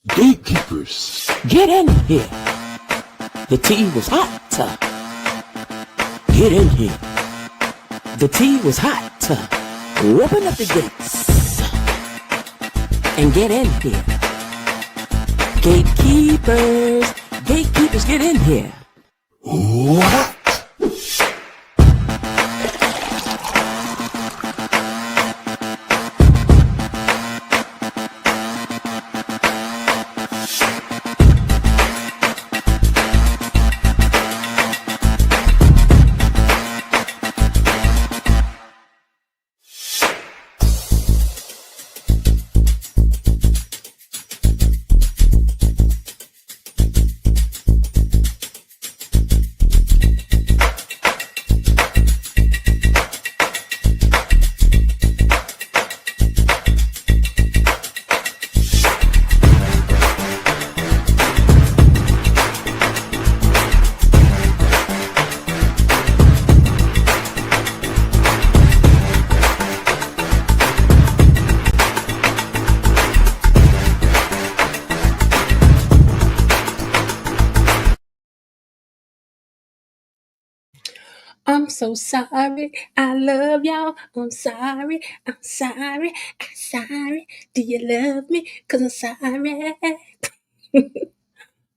Gatekeepers, get in here. The tea was hot. Get in here. The tea was hot. Open up the gates and get in here. Gatekeepers, gatekeepers, get in here. What? I'm so sorry. I love y'all. I'm sorry. I'm sorry. I'm sorry. Do you love me? 'Cause I'm sorry.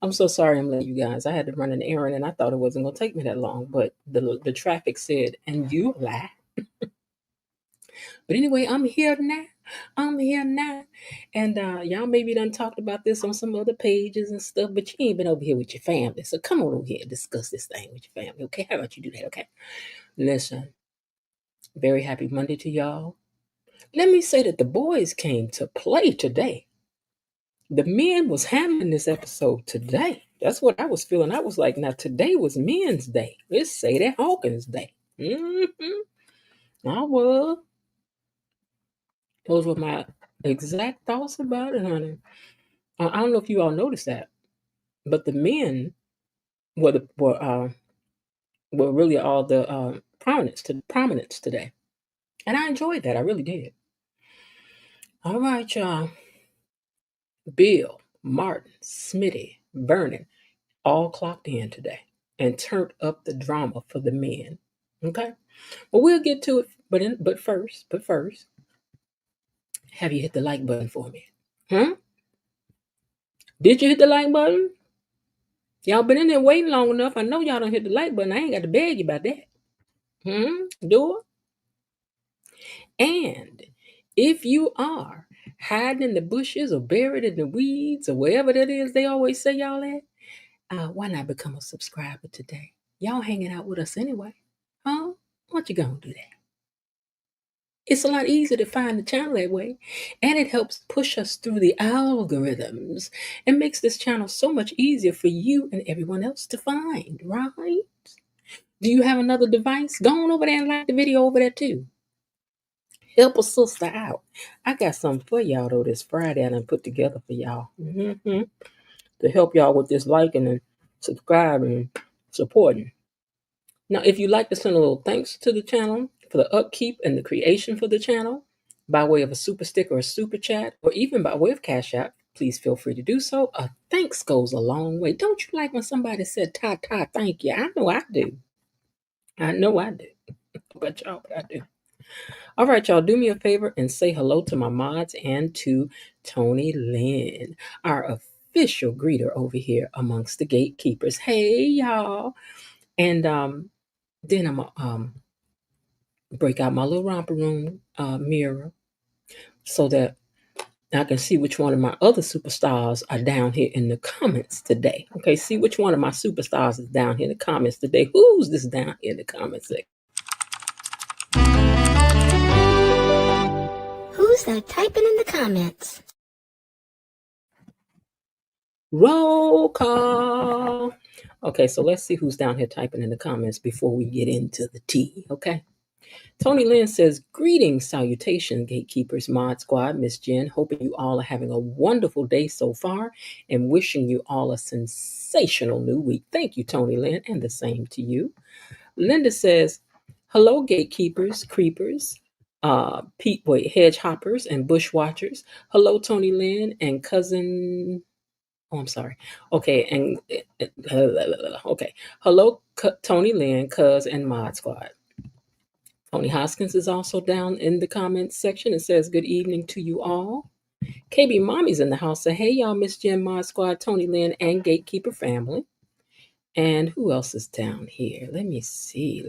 I'm so sorry I'm late, you guys. I had to run an errand and I thought it wasn't going to take me that long, but the traffic said, and you lie. But anyway, I'm here now. I'm here now. And y'all maybe done talked about this on some other pages and stuff, but you ain't been over here with your family. So come on over here and discuss this thing with your family, okay? How about you do that, okay? Listen, very happy Monday to y'all. Let me say that the boys came to play today. The men was handling this episode today. That's what I was feeling. I was like, now today was men's day. Let's say that Hawkins Day. I was. Those were my exact thoughts about it, honey. I don't know if you all noticed that, but the men were really all the prominence today, and I enjoyed that. I really did. All right, y'all. Bill, Martin, Smitty, Vernon, all clocked in today and turned up the drama for the men. Okay, well we'll get to it, but first, have you hit the like button for me? Did you hit the like button? Y'all been in there waiting long enough. I know y'all don't hit the like button. I ain't got to beg you about that. Do it. And if you are hiding in the bushes or buried in the weeds or wherever that is they always say y'all at, why not become a subscriber today? Y'all hanging out with us anyway. Huh? What you gonna do that? It's a lot easier to find the channel that way, and it helps push us through the algorithms and makes this channel so much easier for you and everyone else to find, right? Do you have another device? Go on over there and like the video over there too. Help a sister out. I got something for y'all though this Friday I done put together for y'all. To help y'all with this liking and subscribing and supporting. Now, if you'd like to send a little thanks to the channel for the upkeep and the creation for the channel by way of a super sticker or a super chat, or even by way of Cash App, please feel free to do so. A thanks goes a long way. Don't you like when somebody said, "Ta ta, thank you"? I know I do. I know I do. But y'all, but I do. All right, y'all, do me a favor and say hello to my mods and to Tony Lynn, our official greeter over here amongst the gatekeepers. Hey, y'all. And then I'm break out my little romper room mirror so that I can see which one of my other superstars are down here in the comments today. Okay, see which one of my superstars is down here in the comments today. Who's this down here in the comments section? Who's that typing in the comments? Roll call. Okay, so let's see who's down here typing in the comments before we get into the tea. Okay. Tony Lynn says, greetings, salutation, gatekeepers, mod squad, Miss Jen. Hoping you all are having a wonderful day so far and wishing you all a sensational new week. Thank you, Tony Lynn, and the same to you. Linda says, hello, gatekeepers, creepers, hedge hoppers, and bush watchers. Hello, Tony Lynn and cousin Oh, I'm sorry. Okay, and okay. Hello, Tony Lynn, Cuz, and Mod Squad. Tony Hoskins is also down in the comments section and says, "Good evening to you all." KB Mommy's in the house. So, hey, y'all, Miss Jen, Mod Squad, Tony Lynn, and Gatekeeper family. And who else is down here? Let me see.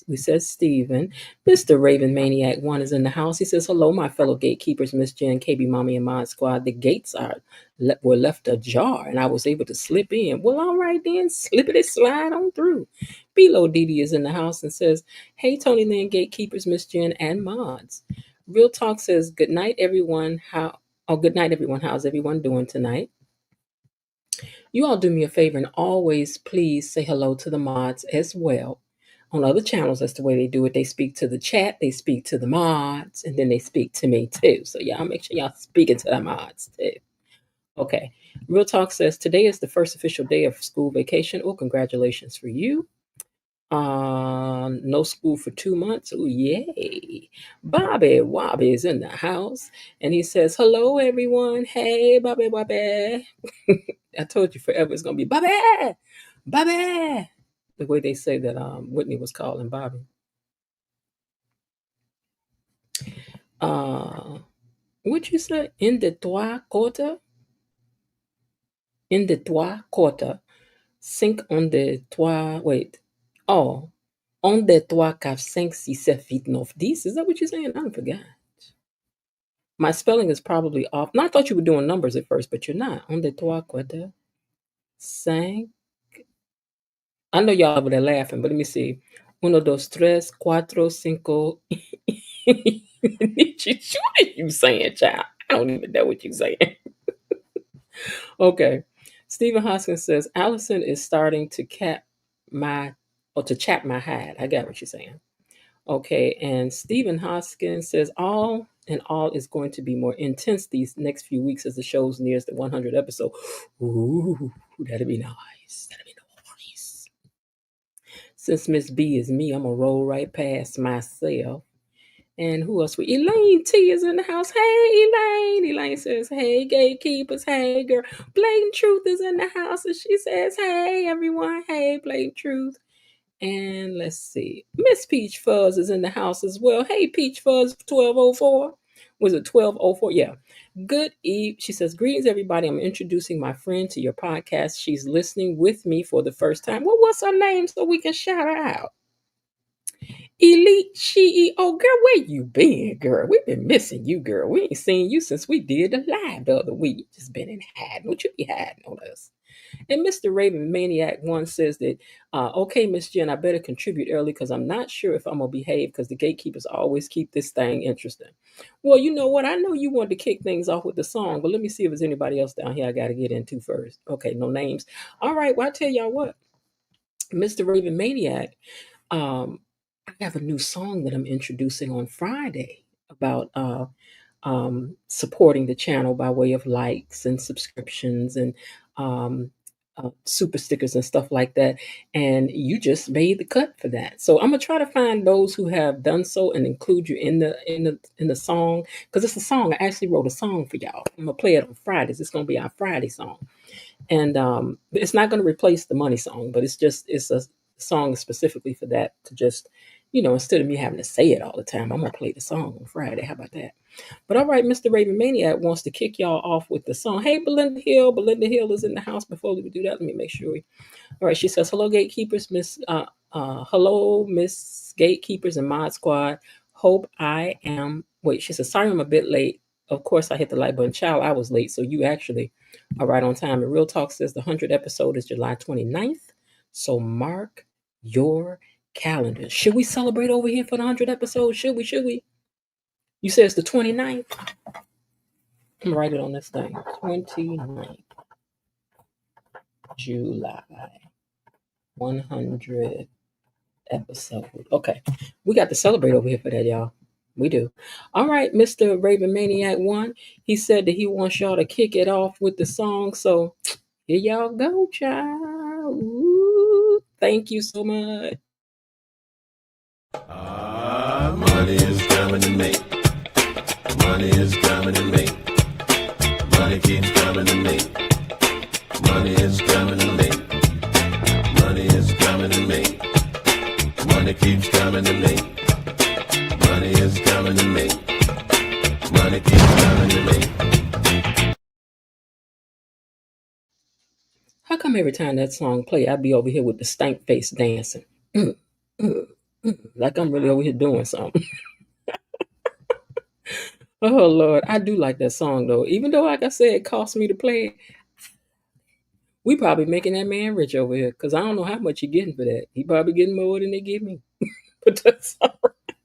We said Stephen. Mr. Raven Maniac 1 is in the house. He says, hello, my fellow gatekeepers, Miss Jen, KB Mommy, and Mod Squad. The gates were left ajar, and I was able to slip in. Well, all right then, slippity slide on through. Below Didi is in the house and says, hey, Tony Lynn, gatekeepers, Miss Jen, and mods. Real Talk says, good night, everyone. Good night, everyone. How's everyone doing tonight? You all do me a favor and always please say hello to the mods as well. On other channels, that's the way they do it. They speak to the chat, they speak to the mods, and then they speak to me too. So y'all make sure y'all speaking to the mods too. Okay. Real Talk says today is the first official day of school vacation. Oh, congratulations for you. No school for 2 months. Oh, yay. Bobby Wobby is in the house and he says, hello, everyone. Hey, Bobby Wobby. I told you forever it's going to be Bobby, Bobby. The way they say that Whitney was calling Bobby. What you say? In the trois quarter? In the trois quarter. Cinq on the trois, wait. Oh, on the trois, quatre, cinq, six, sept, huit, neuf, dix. Is that what you're saying? I forgot. My spelling is probably off. No, I thought you were doing numbers at first, but you're not. On the trois quarter. Cinq. I know y'all over there laughing, but let me see. Uno, dos, tres, cuatro, cinco. What are you saying, child? I don't even know what you're saying. Okay. Stephen Hoskins says, Allison is starting to chap my hide. I got what you're saying. Okay. And Stephen Hoskins says, all in all is going to be more intense these next few weeks as the show's nears the 100 episode. Ooh, that'd be nice. That'd be nice. Since Miss B is me, I'm going to roll right past myself. And who else? Elaine T is in the house. Hey, Elaine. Elaine says, hey, gatekeepers. Hey, girl. Blatant Truth is in the house. And she says, hey, everyone. Hey, Blatant Truth. And let's see. Miss Peach Fuzz is in the house as well. Hey, Peach Fuzz 1204. Was it 1204? Yeah. Good eve. She says, greetings, everybody. I'm introducing my friend to your podcast. She's listening with me for the first time. Well, what's her name so we can shout her out? Elite CEO, girl, where you been, girl? We've been missing you, girl. We ain't seen you since we did the live the other week. You just been in hiding. What you be hiding on us? And Mr. Raven Maniac 1 says that, okay, Miss Jen, I better contribute early because I'm not sure if I'm going to behave because the gatekeepers always keep this thing interesting. Well, you know what? I know you wanted to kick things off with the song, but let me see if there's anybody else down here I got to get into first. Okay, no names. All right, well, I tell y'all what, Mr. Raven Maniac, I have a new song that I'm introducing on Friday about supporting the channel by way of likes and subscriptions and super stickers and stuff like that. And you just made the cut for that. So I'm gonna try to find those who have done so and include you in the song because it's a song. I actually wrote a song for y'all. I'm gonna play it on Fridays. It's gonna be our Friday song, and it's not gonna replace the money song, but it's a song specifically for that to just instead of me having to say it all the time, I'm gonna play the song on Friday. How about that? But all right, Mr. Raven Maniac wants to kick y'all off with the song. Hey, Belinda Hill. Belinda Hill is in the house. Before we do that, let me make sure. All right, she says, hello, gatekeepers, hello, Miss Gatekeepers and Mod Squad. Hope I am, she says, sorry I'm a bit late. Of course, I hit the like button. Child, I was late, so you actually are right on time. And Real Talk says the 100th episode is July 29th, so mark your calendar. Should we celebrate over here for the 100th episode? Should we? You said it's the 29th? I'm gonna write it on this thing. 29th July 100 episode. Okay. We got to celebrate over here for that, y'all. We do. All right, Mr. Raven Maniac 1. He said that he wants y'all to kick it off with the song. So here y'all go, child. Ooh, thank you so much. Money is coming to me. Money is coming to me. Money keeps coming to me. Money is coming to me. Money is coming to me. Money keeps coming to me. Money is coming to me. Money keeps coming to me. How come every time that song play, I be over here with the stank face dancing? Mm, mm, like I'm really over here doing something. Oh Lord, I do like that song though. Even though, like I said, it cost me to play it, we probably making that man rich over here. Cause I don't know how much he getting for that. He probably getting more than they give me. But that's all right.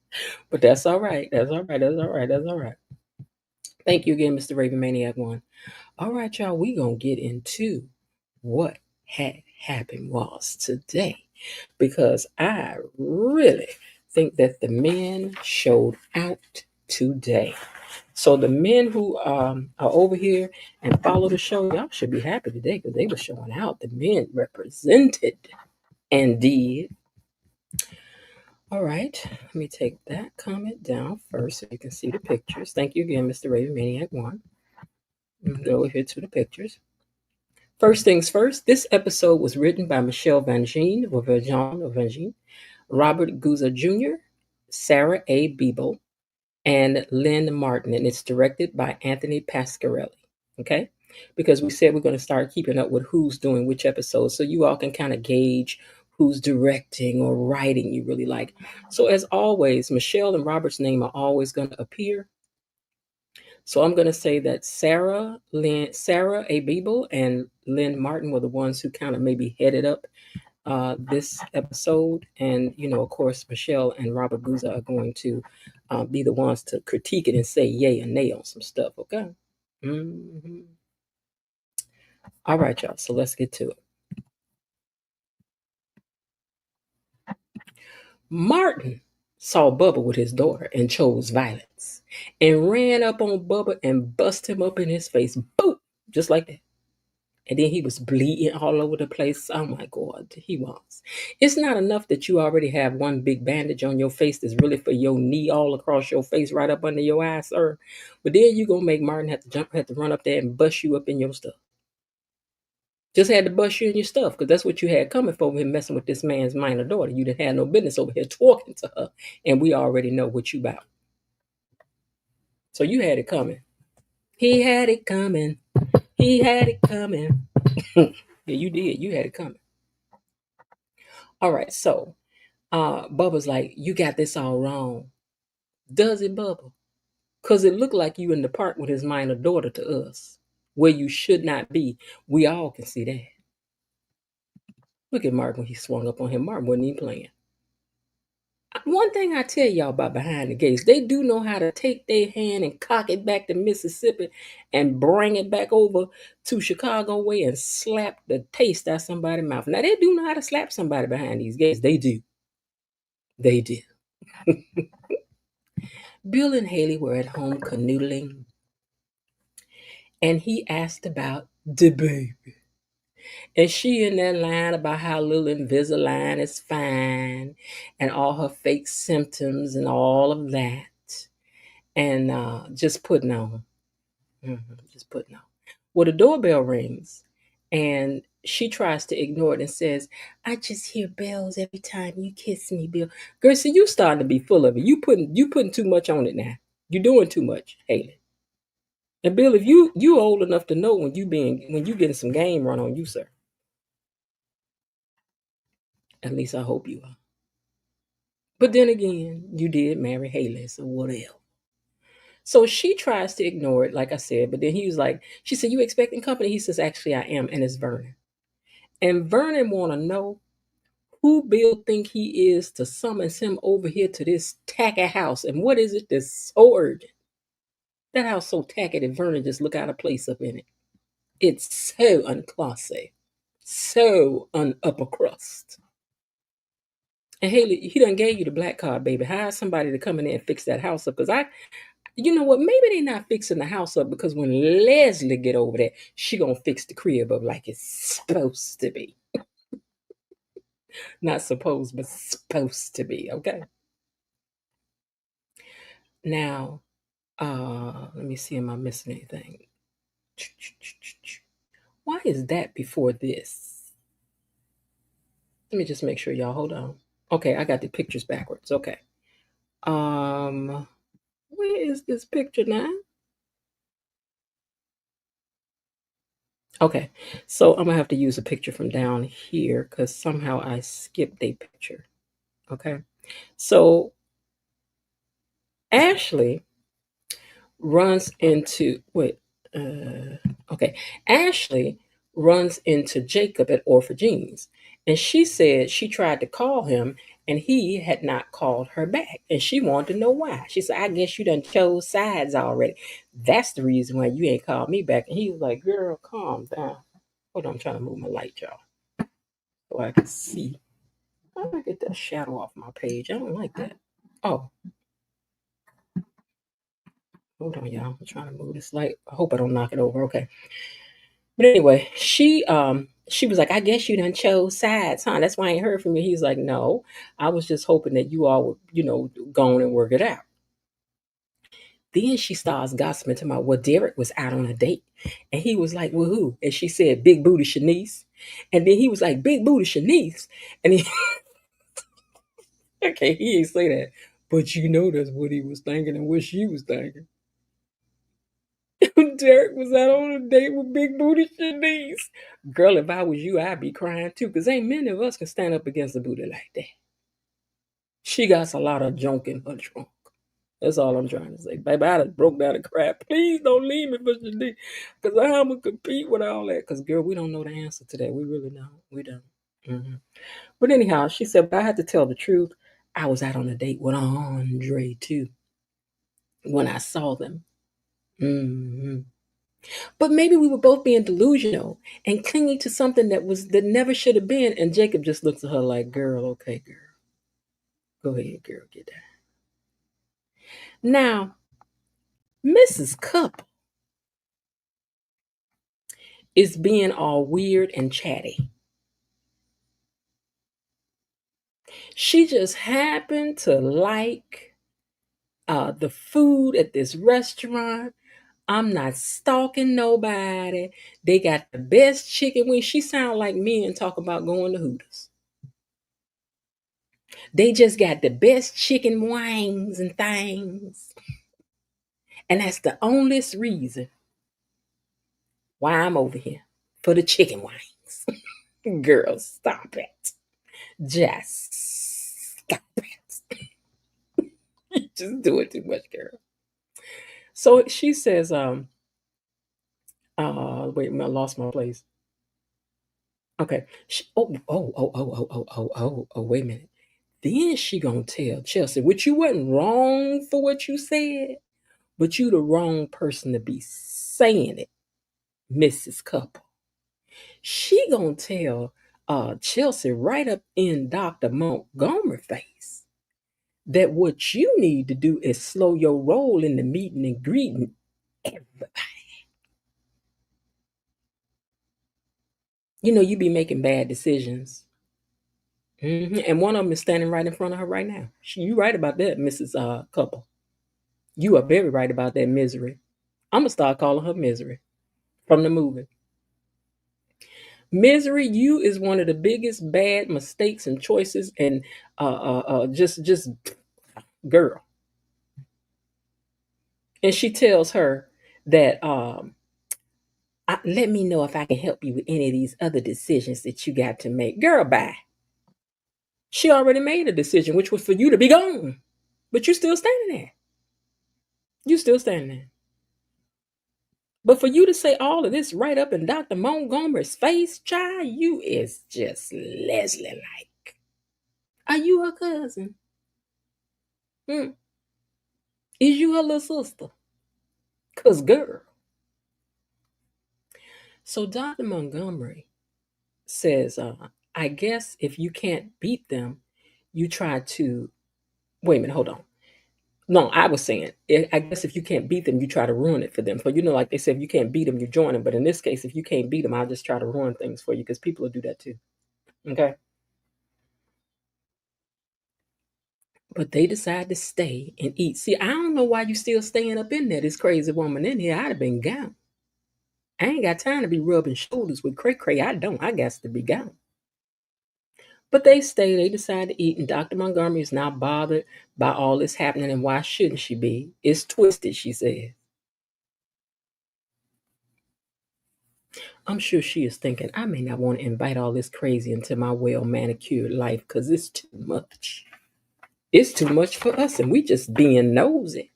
But that's all right. That's all right. That's all right. That's all right. Thank you again, Mr. Raven Maniac One. All right, y'all. We gonna get into what had happened was today, because I really think that the men showed out today. So the men who are over here and follow the show, y'all should be happy today because they were showing out. The men represented and did. All right, let me take that comment down first so you can see the pictures. Thank you again, Mr. Raven Maniac One. Let me go over here to the pictures. First things first, this episode was written by Michelle Vangine, Robert Guza Jr., Sarah A. Biebel, and Lynn Martin, and it's directed by Anthony Pasquarelli. Okay? Because we said we're going to start keeping up with who's doing which episode so you all can kind of gauge who's directing or writing you really like. So, as always, Michelle and Robert's name are always going to appear. So I'm going to say that Sarah A. Biebel and Lynn Martin were the ones who kind of maybe headed up this episode. And, of course, Michelle and Robert Guza are going to be the ones to critique it and say yay and nay on some stuff. Okay. hmm All right, y'all. So let's get to it. Martin saw Bubba with his daughter and chose violence and ran up on Bubba and bust him up in his face. Boom! Just like that. And then he was bleeding all over the place. Oh my God, he was. It's not enough that you already have one big bandage on your face that's really for your knee all across your face, right up under your eye, sir. But then you gonna make Martin have to run up there and bust you up in your stuff. Just had to bust you in your stuff, because that's what you had coming for him messing with this man's minor daughter. You didn't have no business over here talking to her, and we already know what you about. So you had it coming. He had it coming. He had it coming. Yeah, you did. You had it coming. All right, so Bubba's like, you got this all wrong. Does it, Bubba? Because it looked like you in the park with his minor daughter to us, where you should not be. We all can see that. Look at Mark when he swung up on him. Mark wasn't even playing. One thing I tell y'all about behind the gates, they do know how to take their hand and cock it back to Mississippi and bring it back over to Chicago way and slap the taste out somebody's mouth. Now, they do know how to slap somebody behind these gates. They do. They do. Bill and Haley were at home canoodling, and he asked about the baby. And she in that line about how little Invisalign is fine and all her fake symptoms and all of that. And just putting on. Just putting on. Well, the doorbell rings, and she tries to ignore it and says, I just hear bells every time you kiss me, Bill. Girl, see, you starting to be full of it. You putting too much on it now. You're doing too much, Haley. And Bill, if you old enough to know when you getting some game run on you, sir. At least I hope you are. But then again, you did marry Haley, so what else? So she tries to ignore it, like I said, but then he was like, she said, you expecting company? He says, actually I am, and it's Vernon. And Vernon wanna know who Bill think he is to summons him over here to this tacky house. And what is it that's so urgent? That house so tacky that Vernon just look out of place up in it. It's so unclassy. So upper crust. And Haley, he done gave you the black card, baby. Hire somebody to come in there and fix that house up. Because you know what? Maybe they not fixing the house up because when Leslie get over there, she gonna fix the crib up like it's supposed to be. Not supposed, but supposed to be. Okay. Now, let me see. Am I missing anything? Why is that before this? Let me just make sure, y'all. Hold on. Okay, I got the pictures backwards. Okay. Um, where is this picture now? Okay, so I'm gonna have to use a picture from down here because somehow I skipped a picture. Okay, so Ashley runs into wait, okay, Ashley runs into Jacob at Orphageni's, and she said she tried to call him and he had not called her back, and she wanted to know why. She said, "I guess you done chose sides already. That's the reason why you ain't called me back." And he was like, "Girl, calm down." Hold on, I'm trying to move my light, y'all, so I can see. How do I get that shadow off my page? I don't like that. Oh, hold on, y'all. I'm trying to move this light. I hope I don't knock it over. Okay. But anyway, she was like, "I guess you done chose sides, huh? That's why I ain't heard from you." He's like, "No, I was just hoping that you all would, go on and work it out." Then she starts gossiping to my, well, Derek was out on a date. And he was like, "Well, who?" And she said, "Big Booty Shanice." And then he was like, "Big Booty Shanice." And he, okay, he ain't say that. But that's what he was thinking and what she was thinking. Derek was out on a date with Big Booty Shanice. Girl, if I was you, I'd be crying too, because ain't many of us can stand up against a booty like that. She got a lot of junk in her trunk. That's all I'm trying to say. Baby, I done broke down and cried. Please don't leave me for Shanice, because I'm going to compete with all that. Because, girl, we don't know the answer to that. We really don't. We don't. Hmm. But anyhow, she said, but I had to tell the truth. I was out on a date with Andre, too, when I saw them. Hmm. But maybe we were both being delusional and clinging to something that never should have been. And Jacob just looks at her like, "Girl, okay, girl. Go ahead, girl, get that." Now, Mrs. Cup is being all weird and chatty. She just happened to like the food at this restaurant. I'm not stalking nobody. They got the best chicken wings. She sound like me and talk about going to Hooters. They just got the best chicken wings and things. And that's the only reason why I'm over here for the chicken wings. Girl, stop it. Just stop it. You just do it too much, girl. So she says, wait a minute, I lost my place. Okay. Wait a minute. Then she gonna tell Chelsea, which you wasn't wrong for what you said, but you the wrong person to be saying it, Mrs. Couple. She gonna tell Chelsea right up in Dr. Montgomery face that what you need to do is slow your roll in the meeting and greeting everybody. You be making bad decisions. And one of them is standing right in front of her right now. You right about that, Mrs. Couple. You are very right about that, Misery. I'm gonna start calling her Misery from the movie. Misery, you is one of the biggest bad mistakes and choices, and just girl. And she tells her that let me know if I can help you with any of these other decisions that you got to make. Girl, bye. She already made a decision, which was for you to be gone, but you still standing there. You still standing there. But for you to say all of this right up in Dr. Montgomery's face, child, you is just Leslie like. Are you her cousin? Hmm. Is you her little sister? Cause girl. So Dr. Montgomery says, I guess if you can't beat them, you try to wait a minute, hold on. No, I was saying, I guess if you can't beat them, you try to ruin it for them. So like they said, if you can't beat them, you join them. But in this case, if you can't beat them, I'll just try to ruin things for you because people will do that too. Okay. But they decide to stay and eat. See, I don't know why you still staying up in there, this crazy woman in here. I'd have been gone. I ain't got time to be rubbing shoulders with Cray Cray. I don't. I got to be gone. But they stay. They decide to eat, and Dr. Montgomery is not bothered by all this happening, and why shouldn't she be? It's twisted, she says. I'm sure she is thinking, I may not want to invite all this crazy into my well manicured life because it's too much. It's too much for us, and we just being nosy.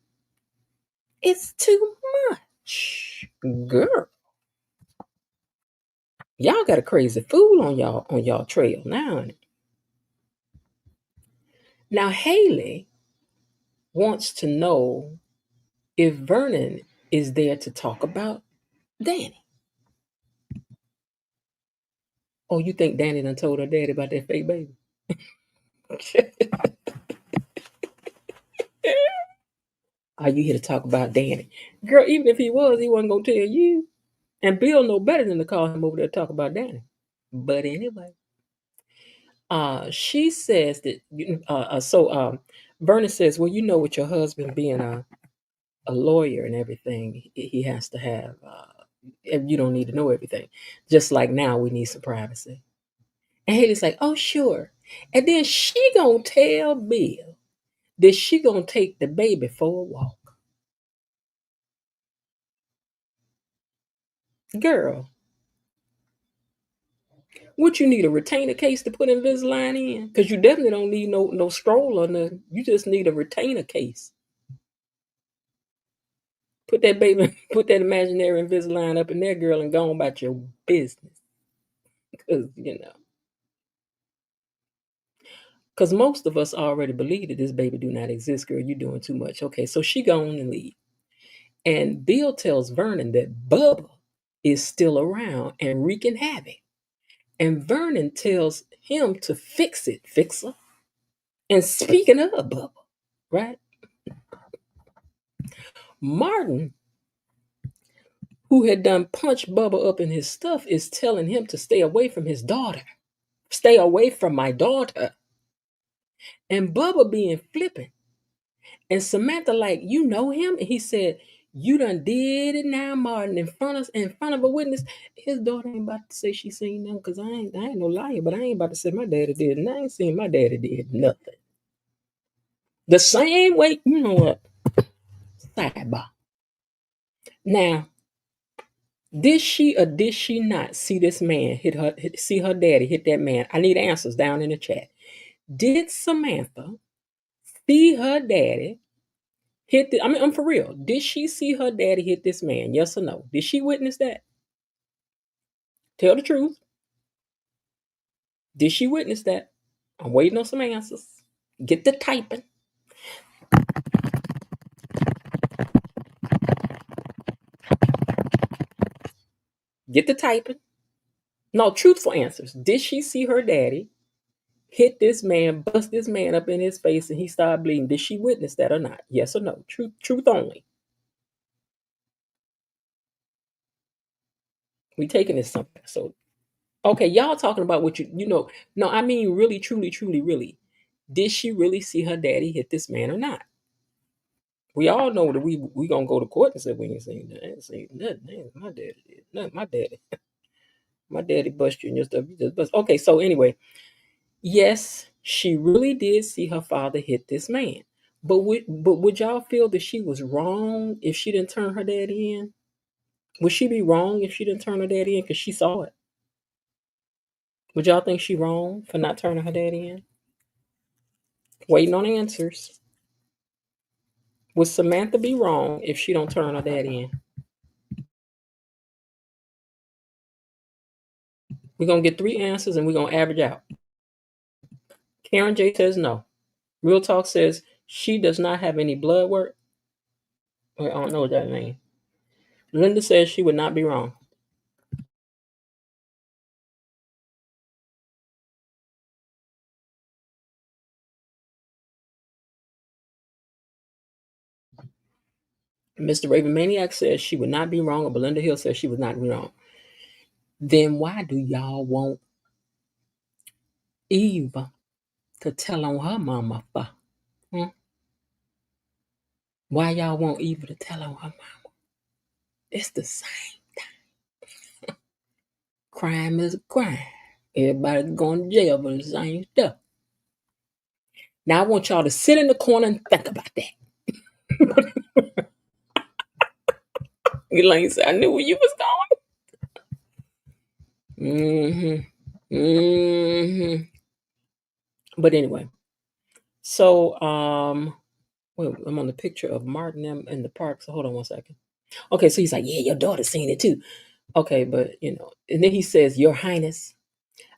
It's too much. Girl, y'all got a crazy fool on y'all trail now. Honey. Now Haley wants to know if Vernon is there to talk about Danny. Oh, you think Danny done told her daddy about that fake baby? Are you here to talk about Danny? Girl, even if he wasn't gonna tell you. And Bill know better than to call him over there to talk about Danny. But anyway, she says that Vernon says, well, you know, with your husband being a lawyer and everything, he has to have you don't need to know everything. Just like now we need some privacy. And Haley's like, oh sure. And then she gonna tell Bill that she gonna take the baby for a walk. Girl, what you need, a retainer case to put Invisalign in? Because you definitely don't need no scroll or nothing. You just need a retainer case. Put that baby, put that imaginary Invisalign up in there, girl, and go on about your business. Because, because most of us already believe that this baby do not exist, girl. You're doing too much. Okay, so she gone and leave. And Bill tells Vernon that Bubba is still around and wreaking havoc. And Vernon tells him to fix it, fixer. And speaking of Bubba, right? Martin, who had done punched Bubba up in his stuff, is telling him to stay away from his daughter. Stay away from my daughter. And Bubba being flippant. And Samantha, like, you know him? And he said, you done did it now, Martin, in front of a witness. His daughter ain't about to say she seen them, because I ain't no liar, but I ain't about to say my daddy did. And I ain't seen my daddy did nothing. The same way, you know what? Sidebar. Now, did she or did she not see this man see her daddy hit that man? I need answers down in the chat. Did Samantha see her daddy I'm for real. Did she see her daddy hit this man? Yes or no? Did she witness that? Tell the truth. Did she witness that? I'm waiting on some answers. Get the typing. Get the typing. No, truthful answers. Did she see her daddy hit this man, bust this man up in his face, and he started bleeding? Did she witness that or not? Yes or no? Truth only. We taking this something. So, okay, y'all talking about what you know. No, I mean really, truly, truly, really. Did she really see her daddy hit this man or not? We all know that we gonna go to court and say we ain't seen that. I ain't seen nothing. My daddy did. Nothing. My daddy bust you and your stuff. You just bust. Okay, so anyway, yes, she really did see her father hit this man. But would y'all feel that she was wrong if she didn't turn her daddy in? Would she be wrong if she didn't turn her daddy in because she saw it? Would y'all think she wrong for not turning her daddy in? Waiting on answers. Would Samantha be wrong if she don't turn her daddy in? We're gonna get 3 answers and we're gonna average out. Karen J says no. Real Talk says she does not have any blood work. I don't know what that means. Linda says she would not be wrong. Mr. Raven Maniac says she would not be wrong, or Belinda Hill says she would not be wrong. Then why do y'all want Eva to tell on her mama for? Hmm? Why y'all want Eva to tell on her mama? It's the same. Crime is a crime. Everybody going to jail for the same stuff. Now I want y'all to sit in the corner and think about that. Elaine said, I knew where you was going. But anyway, so wait, I'm on the picture of Martin in the park. So hold on one second. Okay, so he's like, yeah, your daughter's seen it too. Okay, but and then he says, Your Highness,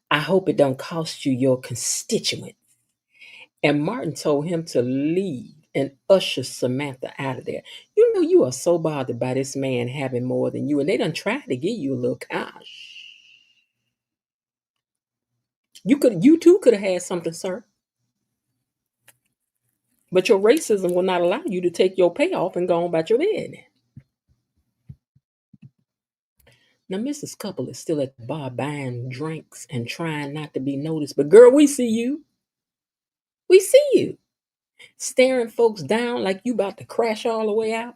I hope it don't cost you your constituent. And Martin told him to leave and usher Samantha out of there. You know, you are so bothered by this man having more than you, and they done tried to give you a little cash. You too could have had something, sir. But your racism will not allow you to take your payoff and go on about your business. Now, Mrs. Couple is still at the bar buying drinks and trying not to be noticed. But girl, we see you. We see you. Staring folks down like you about to crash all the way out.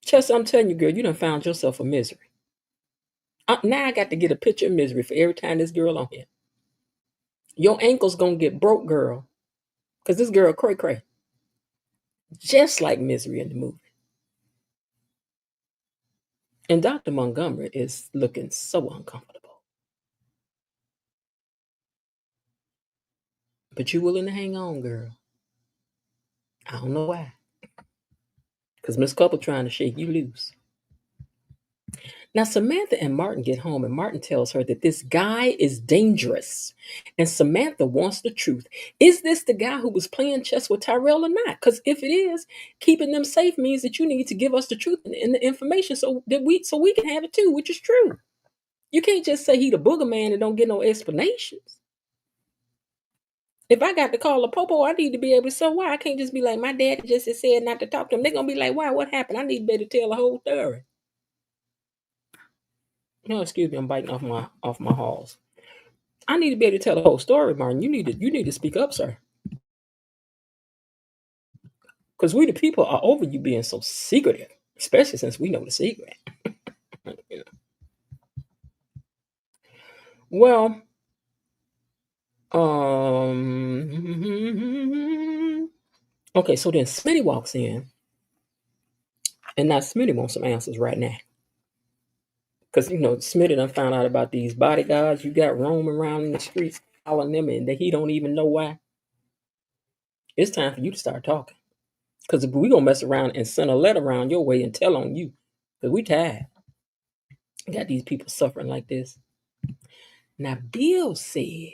Chester, I'm telling you, girl, you done found yourself a misery. Now I got to get a picture of misery for every time this girl on here. Your ankle's gonna get broke, girl. Because this girl cray cray. Just like misery in the movie. And Dr. Montgomery is looking so uncomfortable. But you willing to hang on, girl. I don't know why. Because Miss Couple trying to shake you loose. Now, Samantha and Martin get home, and Martin tells her that this guy is dangerous. And Samantha wants the truth. Is this the guy who was playing chess with Tyrell or not? Because if it is, keeping them safe means that you need to give us the truth and the information so we can have it too, which is true. You can't just say he the booger man and don't get no explanations. If I got to call a popo, I need to be able to say why. I can't just be like, my dad just said not to talk to him. They're going to be like, why? What happened? I need to be able to tell the whole story. No, excuse me, I'm biting off my halls. I need to be able to tell the whole story, Martin. You need to speak up, sir. Because we the people are over you being so secretive, especially since we know the secret. Well, okay, so then Smitty walks in, and now Smitty wants some answers right now. Because, Smitty done found out about these bodyguards you got roaming around in the streets, calling them, and that he don't even know why. It's time for you to start talking. Because we're going to mess around and send a letter around your way and tell on you. Because we tired. Got these people suffering like this. Now, Bill said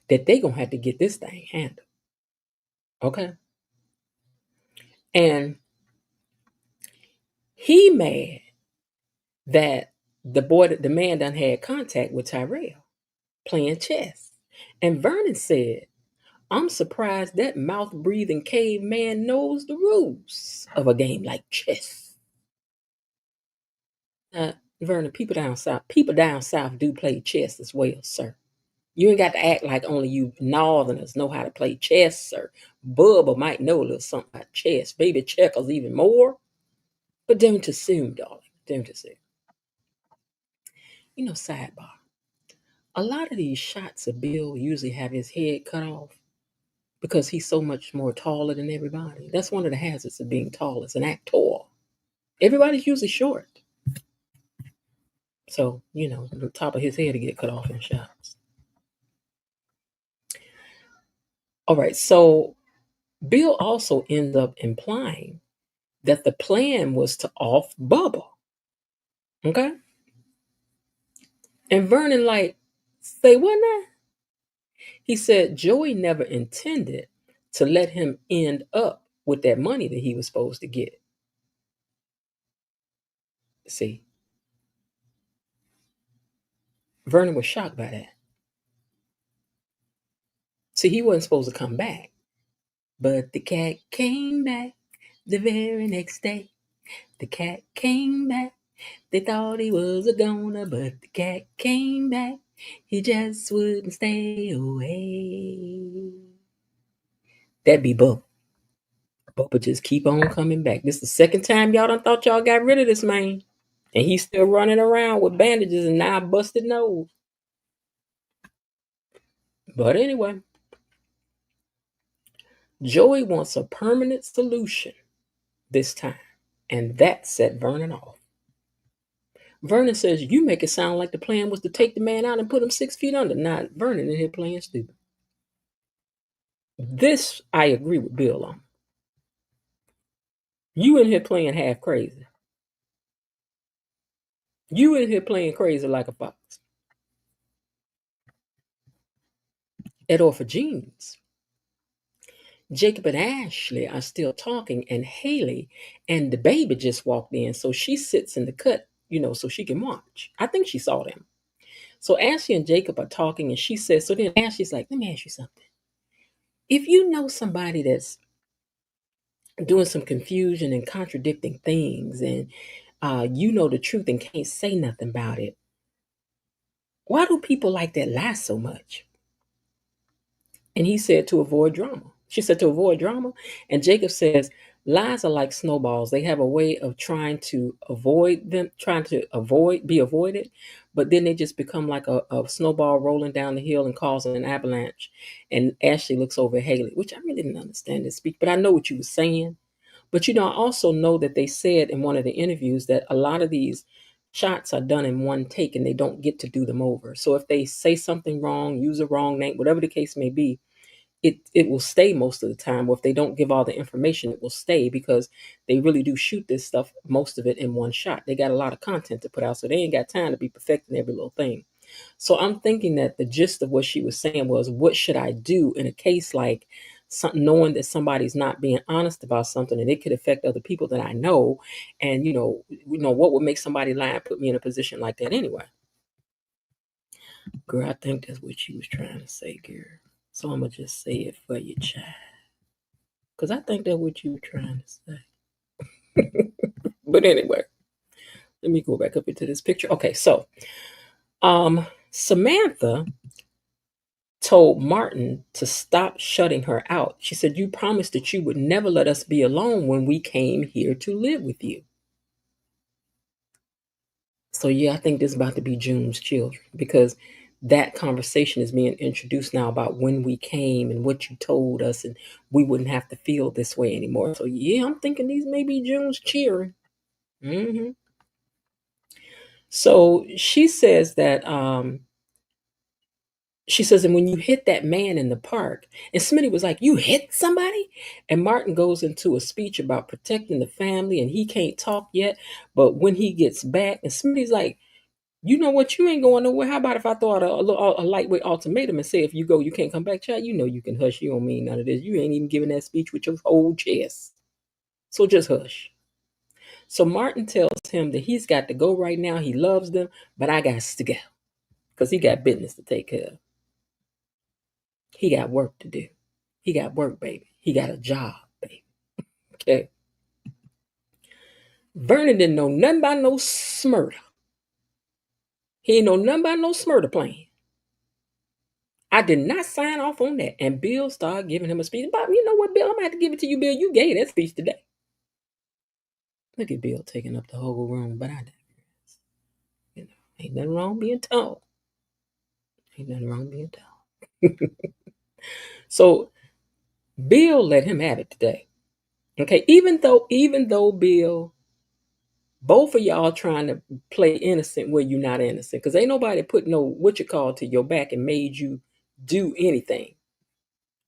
that they going to have to get this thing handled. Okay? And he mad that the man done had contact with Tyrell playing chess. And Vernon said, I'm surprised that mouth-breathing caveman knows the rules of a game like chess. Vernon, people down south do play chess as well, sir. You ain't got to act like only you northerners know how to play chess, sir. Bubba might know a little something about chess. Baby checkers even more. But don't assume, darling. Don't assume. Sidebar. A lot of these shots of Bill usually have his head cut off because he's so much more taller than everybody. That's one of the hazards of being tall as an actor. Everybody's usually short. So, the top of his head to get cut off in shots. All right, so Bill also ends up implying that the plan was to off Bubba. Okay? And Vernon say what now? He said Joey never intended to let him end up with that money that he was supposed to get. See? Vernon was shocked by that. See, he wasn't supposed to come back. But the cat came back the very next day. The cat came back. They thought he was a goner, but the cat came back. He just wouldn't stay away. That'd be Bubba. Bubba just keep on coming back. This is the second time y'all done thought y'all got rid of this man. And he's still running around with bandages and now a busted nose. But anyway, Joey wants a permanent solution this time. And that set Vernon off. Vernon says, you make it sound like the plan was to take the man out and put him 6 feet under. Not Vernon in here playing stupid. This I agree with Bill on. You in here playing half crazy. You in here playing crazy like a fox. At Orphagenius, Jacob and Ashley are still talking, and Haley and the baby just walked in. So she sits in the cut, so she can watch. I think she saw them. So Ashley and Jacob are talking, and she says, so then Ashley's like, let me ask you something. If you know somebody that's doing some confusion and contradicting things, and you know the truth and can't say nothing about it, why do people like that lie so much? And he said to avoid drama. She said to avoid drama. And Jacob says, lies are like snowballs. They have a way of trying to be avoided, but then they just become like a snowball rolling down the hill and causing an avalanche. And Ashley looks over at Haley, which I really didn't understand this speech, but I know what you were saying. But I also know that they said in one of the interviews that a lot of these shots are done in one take and they don't get to do them over. So if they say something wrong, use a wrong name, whatever the case may be, it will stay most of the time. Or if they don't give all the information, it will stay because they really do shoot this stuff, most of it in one shot. They got a lot of content to put out, so they ain't got time to be perfecting every little thing. So I'm thinking that the gist of what she was saying was, what should I do in a case like knowing that somebody's not being honest about something and it could affect other people that I know, and what would make somebody lie and put me in a position like that anyway. Girl, I think that's what she was trying to say, girl. So I'm gonna just say it for you, child, because I think that's what you were trying to say. But anyway, let me go back up into this picture. Okay, so Samantha told Martin to stop shutting her out. She said, you promised that you would never let us be alone when we came here to live with you. So yeah, I think this is about to be June's children, because that conversation is being introduced now about when we came and what you told us, and we wouldn't have to feel this way anymore. So yeah, I'm thinking these may be June's cheering. So she says that and when you hit that man in the park, and Smitty was like, you hit somebody? And Martin goes into a speech about protecting the family, and he can't talk yet. But when he gets back, and Smitty's like, you know what? You ain't going nowhere. How about if I throw out a lightweight ultimatum and say, if you go, you can't come back, child? You know you can hush. You don't mean none of this. You ain't even giving that speech with your whole chest. So just hush. So Martin tells him that he's got to go right now. He loves them, but I got to go because he got business to take care of. He got work to do. He got work, baby. He got a job, baby. Okay. Vernon didn't know nothing about no smurder. He ain't know nothing about no smurder plan. I did not sign off on that. And Bill started giving him a speech. But you know what, Bill? I'm going to have to give it to you, Bill. You gave that speech today. Look at Bill taking up the whole room. But I digress. Ain't nothing wrong being tall. Ain't nothing wrong being tall. So Bill let him have it today. Okay. Even though Bill, both of y'all trying to play innocent where you're not innocent, because ain't nobody put no to your back and made you do anything.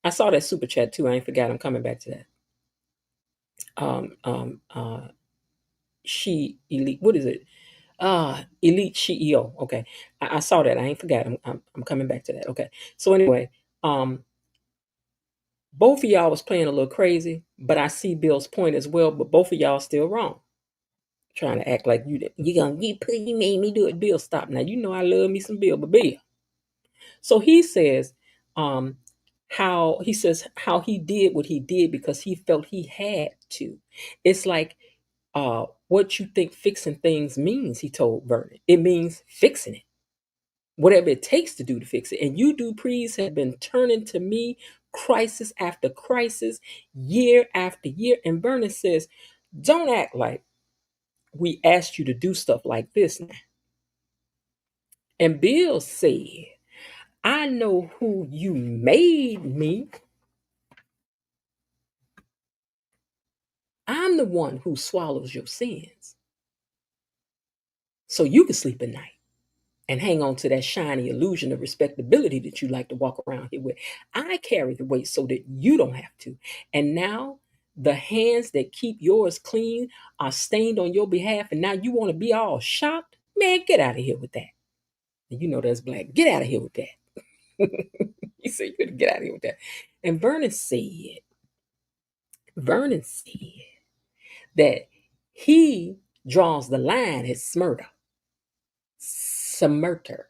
I saw that super chat too. I ain't forgot. I'm coming back to that. She elite. What is it? Elite CEO. Okay, I saw that. I ain't forgot. I'm coming back to that. Okay. So anyway, both of y'all was playing a little crazy, but I see Bill's point as well. But both of y'all still wrong. Trying to act like you made me do it. Bill, stop now. You know I love me some Bill, but Bill. So he says, how he did what he did because he felt he had to. It's like what you think fixing things means, he told Vernon. It means fixing it. Whatever it takes to do to fix it. And you, Duprees, have been turning to me crisis after crisis, year after year. And Vernon says, don't act like we asked you to do stuff like this now. And Bill said, I know who you made me. I'm the one who swallows your sins. So you can sleep at night and hang on to that shiny illusion of respectability that you like to walk around here with. I carry the weight so that you don't have to. And now the hands that keep yours clean are stained on your behalf. And now you want to be all shocked? Man, get out of here with that. And you know that's black. Get out of here with that. He said, you could get out of here with that. And Vernon said that he draws the line at smurder. Smurter.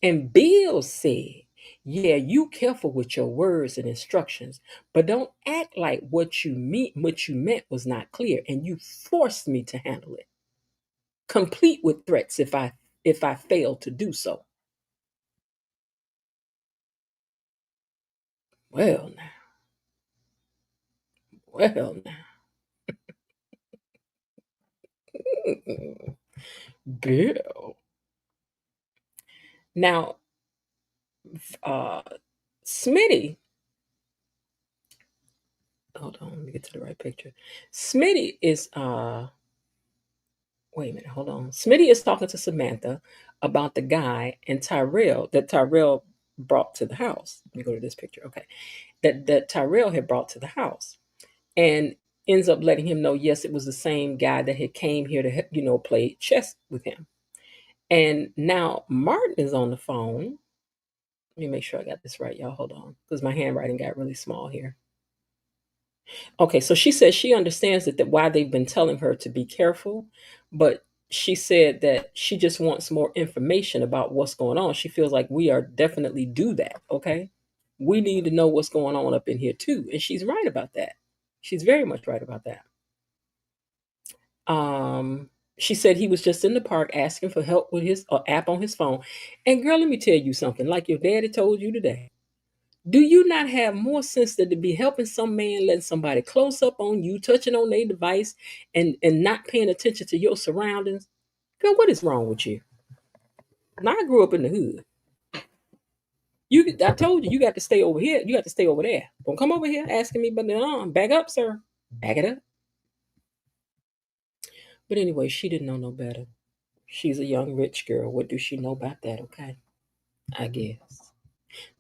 And Bill said, yeah, you careful with your words and instructions, but don't act like what you meant was not clear, and you forced me to handle it, complete with threats if I fail to do so. Well now, well now. Bill. Now, uh Smitty, hold on, let me get to the right picture. Smitty is wait a minute, hold on. Smitty is talking to Samantha about the guy and Tyrell brought to the house. Let me go to this picture. Okay. That Tyrell had brought to the house and ends up letting him know, yes, it was the same guy that had came here to, play chess with him. And now Martin is on the phone. Let me make sure I got this right, y'all. Hold on, because my handwriting got really small here. Okay, so she says she understands that why they've been telling her to be careful, but she said that she just wants more information about what's going on. She feels like we are definitely do that. Okay, we need to know what's going on up in here too, and she's right about that. She's very much right about that. She said he was just in the park asking for help with his app on his phone. And girl, let me tell you something. Like your daddy told you today. Do you not have more sense than to be helping some man, letting somebody close up on you, touching on their device, and not paying attention to your surroundings? Girl, what is wrong with you? Now I grew up in the hood. I told you, you got to stay over here. You got to stay over there. Don't come over here asking me, but no, back up, sir. Back it up. But anyway, she didn't know no better. She's a young rich girl. What does she know about that? Okay, I guess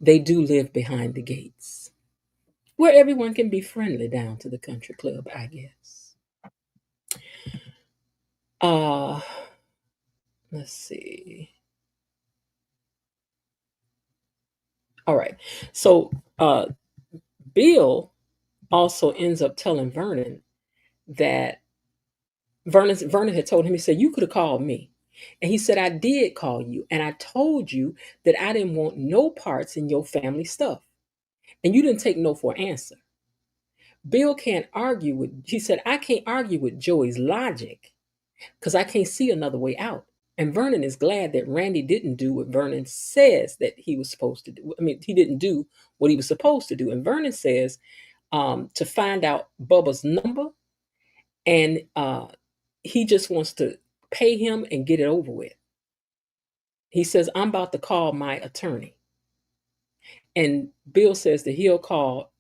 they do live behind the gates, where everyone can be friendly down to the country club. I guess. Uh, let's see. All right. So Bill also ends up telling Vernon that Vernon had told him, he said, you could have called me. And he said, I did call you. And I told you that I didn't want no parts in your family stuff. And you didn't take no for an answer. Bill can't argue with, he said, I can't argue with Joey's logic because I can't see another way out. And Vernon is glad that Randy didn't do what Vernon says that he was supposed to do. I mean, he didn't do what he was supposed to do. And Vernon says to find out Bubba's number, and he just wants to pay him and get it over with. He says, I'm about to call my attorney. And Bill says that he'll call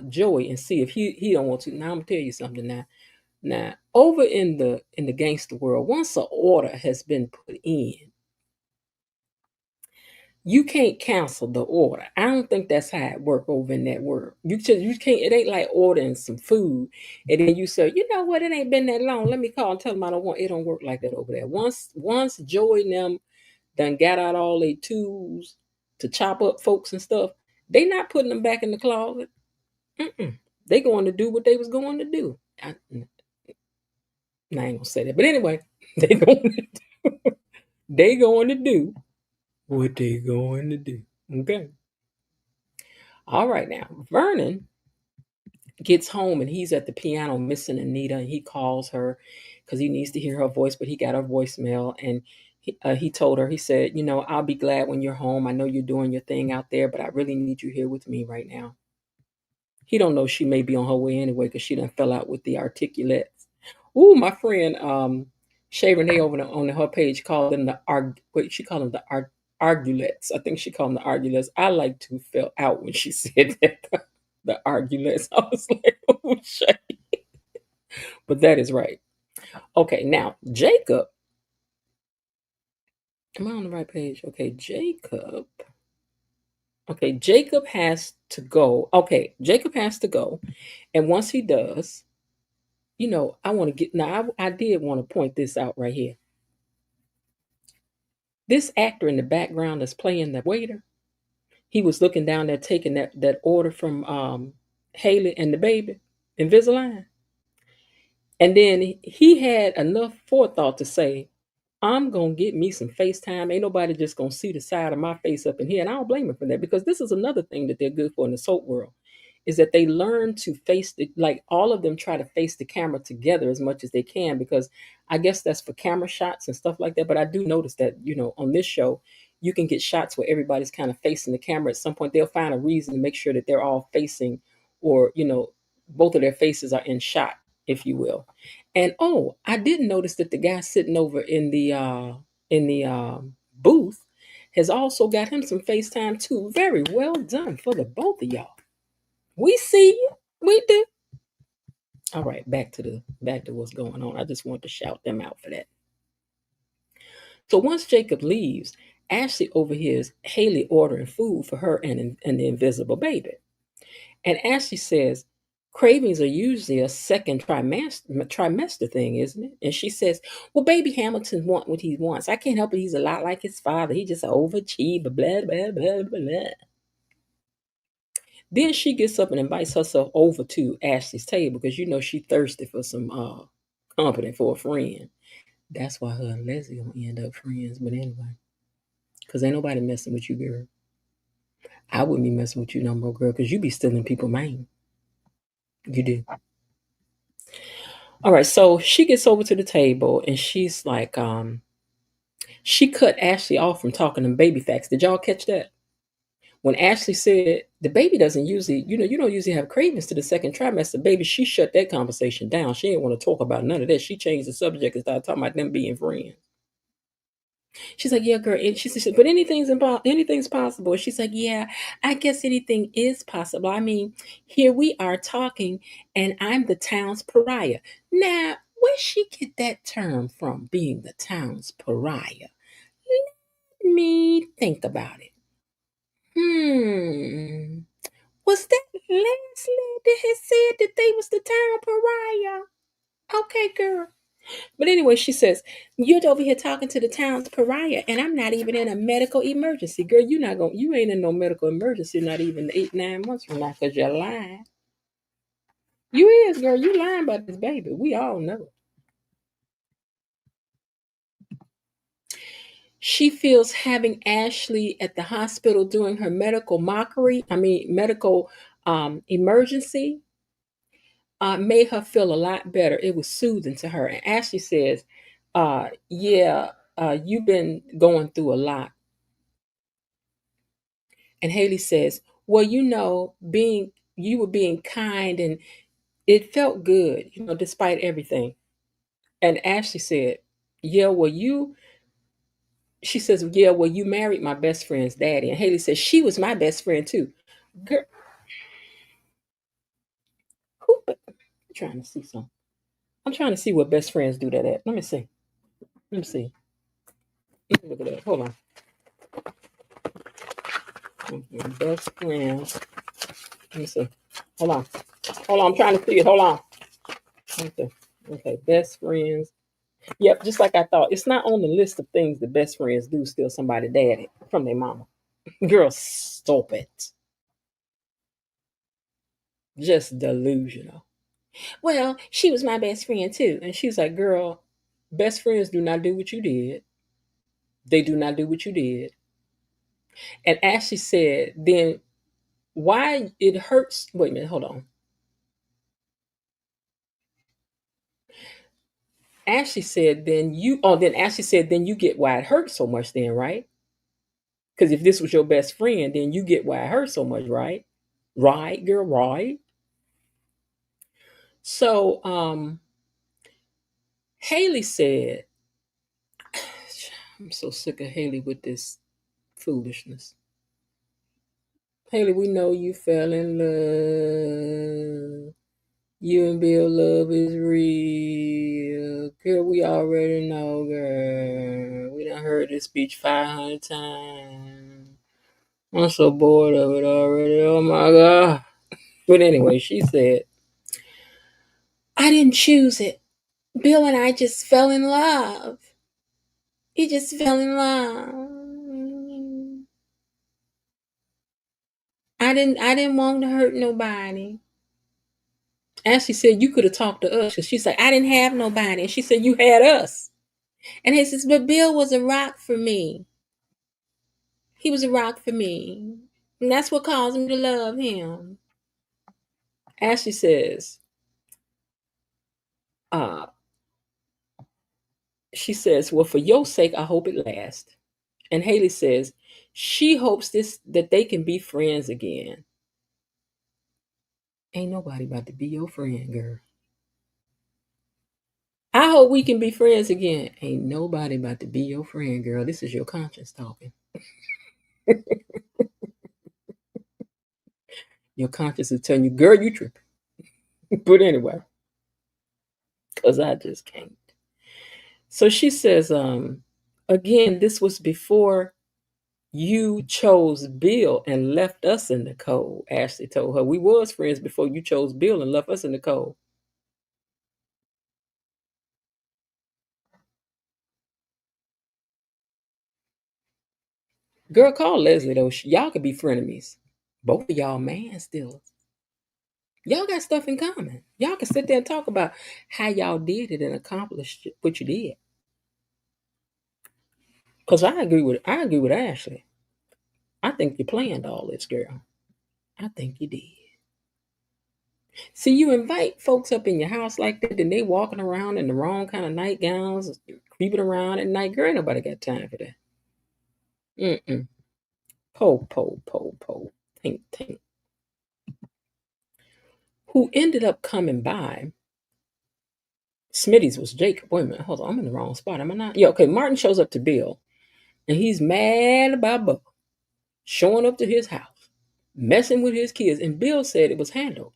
Joey and see if he don't want to. Now I'm gonna tell you something now. Now, over in the gangster world, once an order has been put in, you can't cancel the order. I don't think that's how it works over in that world. You can't. It ain't like ordering some food and then you say, you know what? It ain't been that long. Let me call and tell them I don't want. It don't work like that over there. Once Joey and them done got out all their tools to chop up folks and stuff, they not putting them back in the closet. They going to do what they was going to do. I ain't gonna say that, but anyway, they going they going to do what they going to do. Okay. All right, now Vernon gets home and he's at the piano missing Anita, and he calls her because he needs to hear her voice, but he got her voicemail, and he told her, he said, I'll be glad when you're home. I know you're doing your thing out there, but I really need you here with me right now. He don't know she may be on her way anyway because she done fell out with the articulates. Ooh, my friend Shay Renee over on her page called them what she called them argulets. I think she called them the argulets. I like to fell out when she said that. The argulets. I was like, oh Shay. But that is right. Okay, now Jacob. Am I on the right page? Okay, Jacob. Okay, Jacob has to go. Okay, Jacob has to go. And once he does, I want to get now. I did want to point this out right here. This actor in the background that's playing the waiter, he was looking down there taking that order from Haley and the baby, Invisalign. And then he had enough forethought to say, I'm gonna get me some FaceTime. Ain't nobody just gonna see the side of my face up in here. And I don't blame him for that, because this is another thing that they're good for in the soap world, is that they learn to face like all of them try to face the camera together as much as they can, because I guess that's for camera shots and stuff like that. But I do notice that, on this show, you can get shots where everybody's kind of facing the camera. At some point, they'll find a reason to make sure that they're all facing, or, both of their faces are in shot, if you will. And oh, I didn't notice that the guy sitting over in the booth has also got him some FaceTime too. Very well done for the both of y'all. We see you. We do. All right, back to what's going on. I just want to shout them out for that. So once Jacob leaves, Ashley overhears Haley ordering food for her and the invisible baby. And Ashley says, cravings are usually a second trimester thing, isn't it? And she says, well, baby Hamilton want what he wants. I can't help it. He's a lot like his father. He just overachiever, blah, blah, blah, blah, blah. Then she gets up and invites herself over to Ashley's table, because she thirsty for some company for a friend. That's why her and Leslie gonna end up friends. But anyway, because ain't nobody messing with you, girl. I wouldn't be messing with you no more, girl, because you be stealing people's mind. You do. All right, so she gets over to the table and she's like, she cut Ashley off from talking to baby facts. Did y'all catch that? When Ashley said the baby doesn't usually, you don't usually have cravings to the second trimester, baby, she shut that conversation down. She didn't want to talk about none of that. She changed the subject and started talking about them being friends. She's like, yeah, girl. And she said, but anything's possible. She's like, yeah, I guess anything is possible. I mean, here we are talking, and I'm the town's pariah. Now, where she get that term from, being the town's pariah? Let me think about it. Was that Leslie that had said that they was the town pariah? Okay, girl. But anyway, she says, you're over here talking to the town's pariah, and I'm not even in a medical emergency. Girl, you ain't in no medical emergency, not even 8-9 months from now, because you're lying. You is, girl, you lying about this baby. We all know. She feels having Ashley at the hospital doing her medical emergency, made her feel a lot better. It was soothing to her. And Ashley says, yeah, you've been going through a lot. And Haley says, well, you were being kind, and it felt good, despite everything. And Ashley said, yeah, well, she says, yeah, well, you married my best friend's daddy. And Haley says, she was my best friend too. Girl, I'm trying to see something. I'm trying to see what best friends do that at. Let me see. Let me see. Let me look at that. Hold on. Best friends. Let me see. Hold on. Hold on. I'm trying to see it. Hold on. Okay. Okay. Best friends. Yep. Just like I thought. It's not on the list of things that best friends do, steal somebody daddy from their mama. Girl, stop it. Just delusional. Well, she was my best friend too. And she's like, girl, best friends do not do what you did. They do not do what you did. And Ashley said, then why it hurts. Wait a minute. Hold on. Then Ashley said, then you get why it hurts so much then, right? Because if this was your best friend, then you get why it hurts so much, right? Right, girl, right. So Haley said, I'm so sick of Haley with this foolishness. Haley, we know you fell in love. You and Bill love is real. Girl, we already know, girl. We done heard this speech 500 times. I'm so bored of it already. Oh my God. But anyway, she said, I didn't choose it. Bill and I just fell in love. He just fell in love. I didn't want to hurt nobody. Ashley said, you could have talked to us. She said, I didn't have nobody. And she said, you had us. And he says, but Bill was a rock for me. He was a rock for me. And that's what caused me to love him. Ashley says, she says, well, for your sake, I hope it lasts. And Haley says, she hopes that they can be friends again. Ain't nobody about to be your friend, girl. I hope we can be friends again. Ain't nobody about to be your friend, girl. This is your conscience talking. Your conscience is telling you, girl, you tripping. But anyway, because I just can't. So she says, again, this was before you chose Bill and left us in the cold. Ashley told her, we was friends before you chose Bill and left us in the cold. Girl, call Leslie, though. Y'all could be frenemies. Both of y'all man stealers. Y'all got stuff in common. Y'all can sit there and talk about how y'all did it and accomplished what you did. Because I agree with Ashley. I think you planned all this, girl. I think you did. See, you invite folks up in your house like that, and they walking around in the wrong kind of nightgowns, creeping around at night. Girl, ain't nobody got time for that. Mm-mm. Po. Tink, tink. Who ended up coming by? Smitty's was Jacob. Wait a minute, hold on. I'm in the wrong spot. Am I not? Yeah, okay. Martin shows up to Bill, and he's mad about Bubba showing up to his house, messing with his kids. And Bill said it was handled,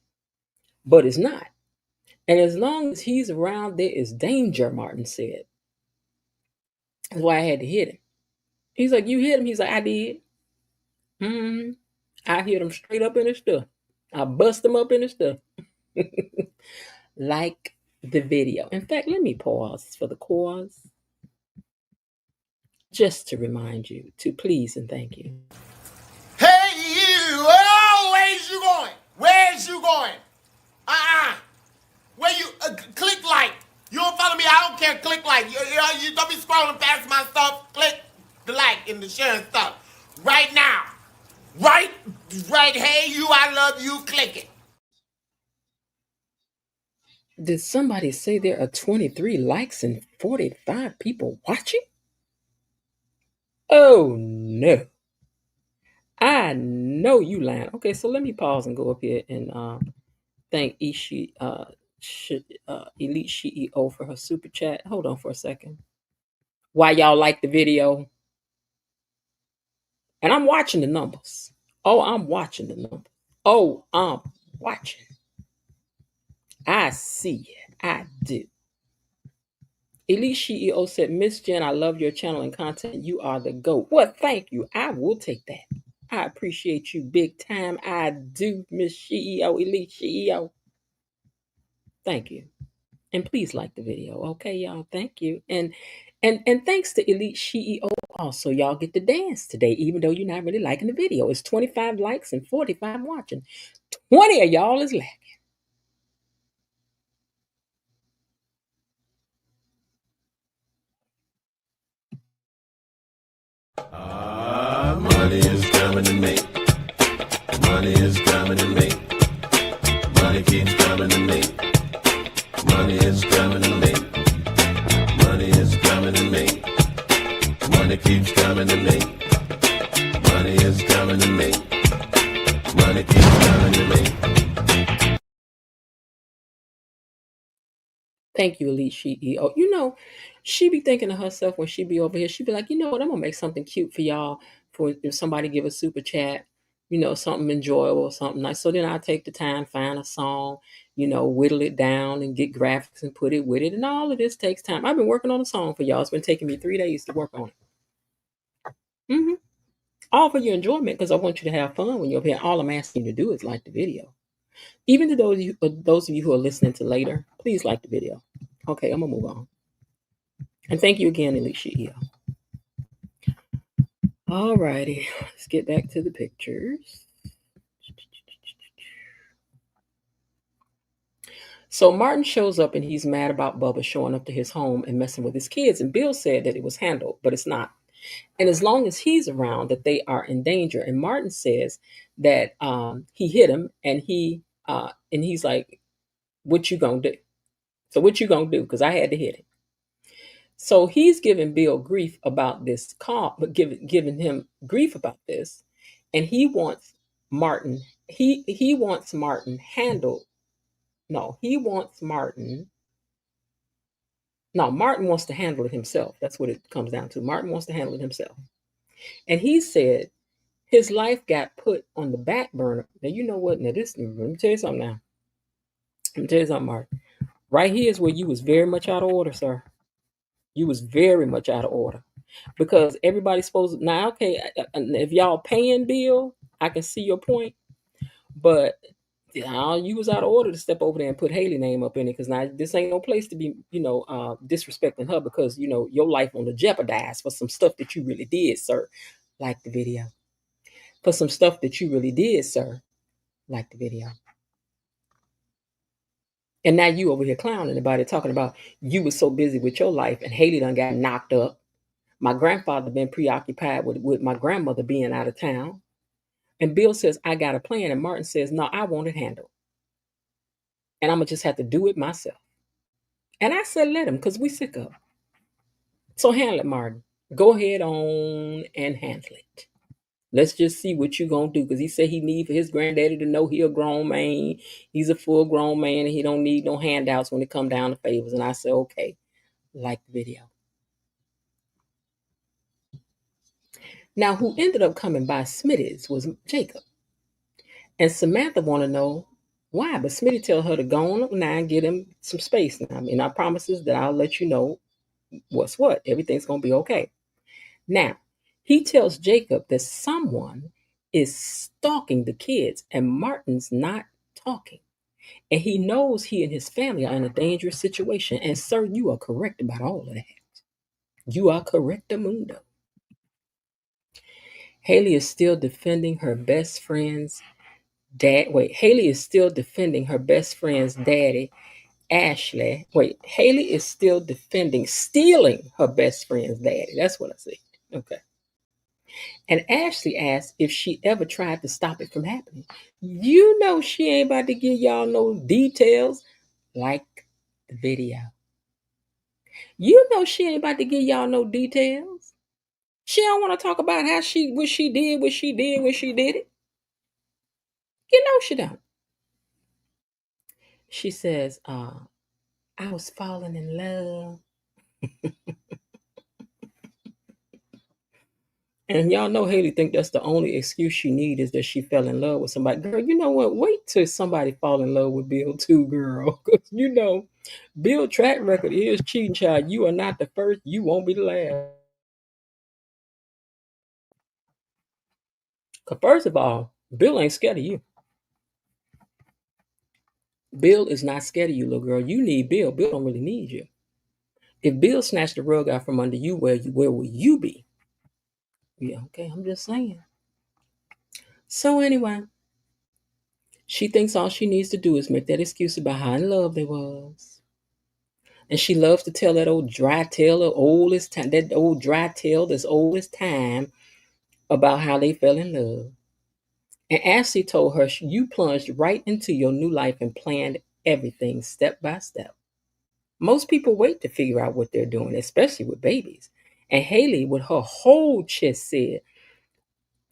but it's not. And as long as he's around, there is danger, Martin said. That's why I had to hit him. He's like, you hit him? He's like, I did. I hit him straight up in his stuff. I bust him up in his stuff. Like the video. In fact, let me pause for the cause. Just to remind you to please and thank you. Hey, you! Oh, where's you going? Where's you going? Where you click like? You don't follow me? I don't care. Click like. You don't be scrolling past my stuff. Click the like and the share and stuff right now. Right. Hey, you! I love you. Click it. Did somebody say there are 23 likes and 45 people watching? Oh no. I know you lying. Okay, so let me pause and go up here and thank Elite CEO for her super chat. Hold on for a second. Why y'all like the video? And I'm watching the numbers. Oh, I'm watching the numbers. Oh, I'm watching. I see it. I do. Elite CEO said, Miss Jen, I love your channel and content. You are the GOAT. Well, thank you. I will take that. I appreciate you big time. I do, Miss CEO, Elite CEO. Thank you. And please like the video. Okay, y'all. Thank you. And thanks to Elite CEO also. Y'all get to dance today, even though you're not really liking the video. It's 25 likes and 45 watching. 20 of y'all is lacking. Money is coming to me. Money is coming to me. Money keeps coming to me. Money is coming to me. Money is coming to me. Money keeps coming to me. Money is coming to me. Money keeps coming to me. Thank you, Elite CEO. You know, she be thinking to herself when she be over here, she be like, you know what, I'm gonna make something cute for y'all for if somebody give a super chat, you know, something enjoyable, something nice. So then I take the time, find a song, you know, whittle it down and get graphics and put it with it. And all of this takes time. I've been working on a song for y'all. It's been taking me 3 days to work on it. All for your enjoyment because I want you to have fun when you're here. All I'm asking you to do is like the video. Even to those of you who are listening to later, please like the video. Okay, I'm gonna move on. And thank you again, Alicia E. All righty, let's get back to the pictures. So Martin shows up and he's mad about Bubba showing up to his home and messing with his kids. And Bill said that it was handled, but it's not. And as long as he's around, that they are in danger. And Martin says that he hit him, and he's like, "What you gonna do?" So what you gonna do? Because I had to hit him. So he's giving Bill grief about this call, but giving him grief about this, and he wants Martin. He wants Martin handled. No, he wants Martin. No, Martin wants to handle it himself. That's what it comes down to. Martin wants to handle it himself, and he said his life got put on the back burner. Now you know what? Now this. Let me tell you something. Now let me tell you something, Martin. Right here is where you was very much out of order, sir. You was very much out of order. Because everybody's supposed to, now, okay, if y'all paying Bill, I can see your point, but you was out of order to step over there and put Haley name up in it because now this ain't no place to be, disrespecting her because you know your life on the jeopardize for some stuff that you really did, sir. Like the video. For some stuff that you really did, sir. Like the video. And now you over here clowning about it, talking about you was so busy with your life and Haley done got knocked up. My grandfather been preoccupied with my grandmother being out of town. And Bill says, I got a plan. And Martin says, no, I want it handled. And I'm going to just have to do it myself. And I said, let him, because we sick of it. So handle it, Martin. Go ahead on and handle it. Let's just see what you going to do. Because he said he need for his granddaddy to know he a grown man. He's a full grown man. And he don't need no handouts when it come down to favors. And I said, okay, like the video. Now, who ended up coming by Smitty's was Jacob. And Samantha want to know why. But Smitty tell her to go on up now and get him some space now. I mean, I promises that I'll let you know what's what. Everything's going to be okay. Now, he tells Jacob that someone is stalking the kids and Martin's not talking. And he knows he and his family are in a dangerous situation. And sir, you are correct about all of that. You are correct, Amundo. Haley is still defending her best friend's Haley is still defending her best friend's daddy, Ashley. Haley is still stealing her best friend's daddy. That's what I said. Okay. And Ashley asked if she ever tried to stop it from happening. You know she ain't about to give y'all no details like the video. You know she ain't about to give y'all no details. She don't want to talk about what she did when she did it. You know she don't. She says, I was falling in love. And y'all know Haley think that's the only excuse she need is that she fell in love with somebody. Girl, you know what? Wait till somebody fall in love with Bill too, girl. Because you know, Bill track record is cheating, child. You are not the first. You won't be the last. Because first of all, Bill ain't scared of you. Bill is not scared of you, little girl. You need Bill. Bill don't really need you. If Bill snatched the rug out from under you, where will you be? Yeah, okay, I'm just saying. So anyway, she thinks all she needs to do is make that excuse about how in love they was. And she loves to tell that old dry tale of oldest time, that old dry tale that's oldest time about how they fell in love. And Ashley told her you plunged right into your new life and planned everything step by step. Most people wait to figure out what they're doing, especially with babies. And Haley, with her whole chest, said,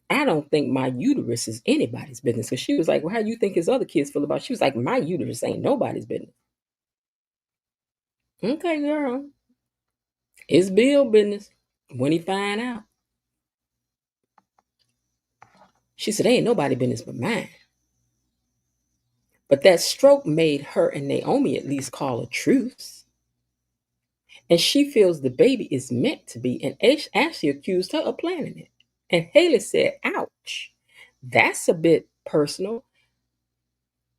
I don't think my uterus is anybody's business. Because she was like, well, how do you think his other kids feel about it? She was like, my uterus ain't nobody's business. Okay, girl. It's Bill business when he find out. She said, ain't nobody business but mine. But that stroke made her and Naomi at least call a truce. And she feels the baby is meant to be. And Ashley accused her of planning it. And Haley said, ouch. That's a bit personal.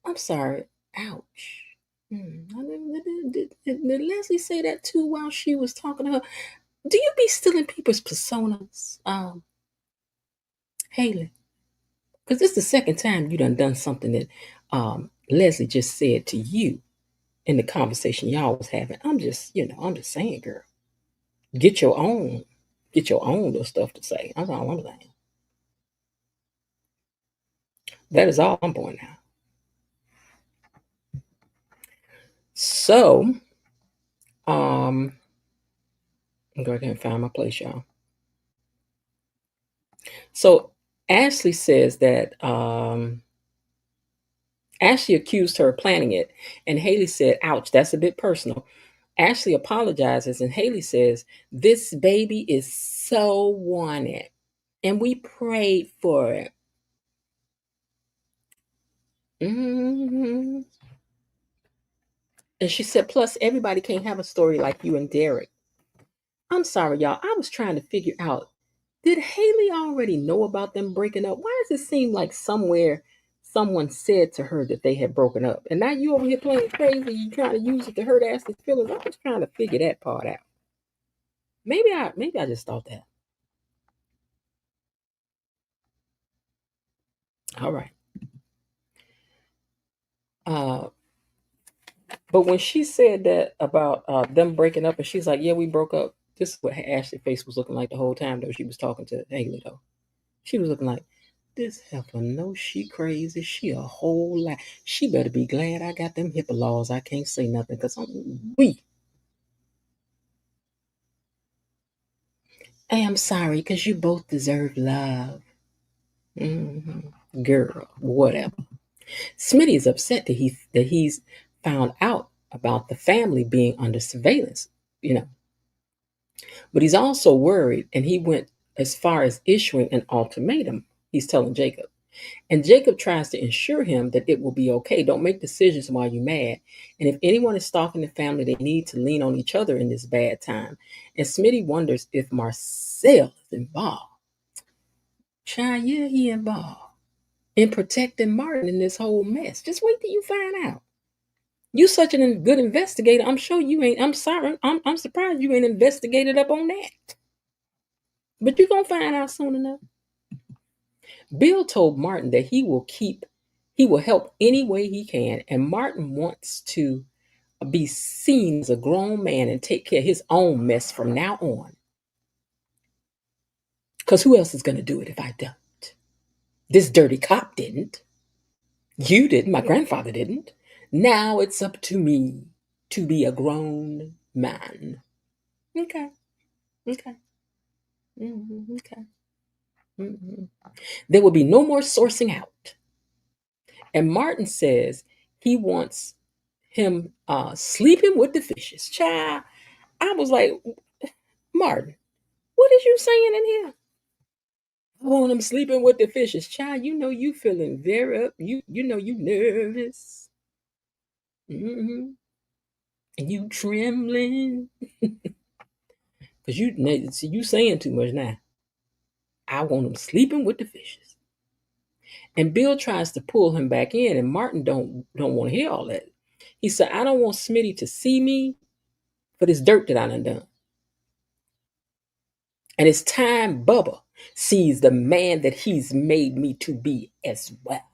I'm sorry. Ouch. Did Leslie say that too while she was talking to her? Do you be stealing people's personas, Haley? Because this is the second time you done something that Leslie just said to you in the conversation y'all was having. I'm just saying, girl. Get your own little stuff to say. That's all I'm saying. That is all I'm pointing out. So, I'm going to find my place, y'all. So Ashley says that Ashley accused her of planning it, and Haley said, ouch, that's a bit personal. Ashley apologizes, and Haley says, this baby is so wanted, and we prayed for it. Mm-hmm. And she said, plus, everybody can't have a story like you and Derek. I'm sorry, y'all. I was trying to figure out, did Haley already know about them breaking up? Why does it seem like somewhere someone said to her that they had broken up? And now you over here playing crazy, you trying to use it to hurt Ashley's feelings. I was trying to figure that part out. Maybe I just thought that. All right. But when she said that about them breaking up, and she's like, yeah, we broke up. This is what Ashley's face was looking like the whole time, though. She was talking to Haley, though. She was looking like, this heifer knows she crazy. She a whole lot. She better be glad I got them HIPAA laws. I can't say nothing because I'm weak. Hey, I'm sorry because you both deserve love. Mm-hmm. Girl, whatever. Smitty is upset that he's found out about the family being under surveillance, you know. But he's also worried, and he went as far as issuing an ultimatum. He's telling Jacob. And Jacob tries to assure him that it will be okay. Don't make decisions while you're mad. And if anyone is stalking the family, they need to lean on each other in this bad time. And Smitty wonders if Marcel is involved. Child, yeah, he involved in protecting Martin in this whole mess. Just wait till you find out. You such a good investigator. I'm sure you ain't. I'm sorry. I'm surprised you ain't investigated up on that. But you're gonna find out soon enough. Bill told Martin that he will help any way he can, and Martin wants to be seen as a grown man and take care of his own mess from now on. Because who else is going to do it if I don't? This dirty cop didn't. You didn't. My grandfather didn't. Now it's up to me to be a grown man. Okay. Okay. Okay. Mm-hmm. There will be no more sourcing out. And Martin says he wants him sleeping with the fishes. Child, I was like, Martin, what is you saying in here? I want him sleeping with the fishes. Child, you know you feeling very up. You know you nervous. Mm-hmm. And you trembling. Because you saying too much now. I want him sleeping with the fishes. And Bill tries to pull him back in, and Martin don't want to hear all that. He said, I don't want Smitty to see me for this dirt that I done. And it's time Bubba sees the man that he's made me to be as well.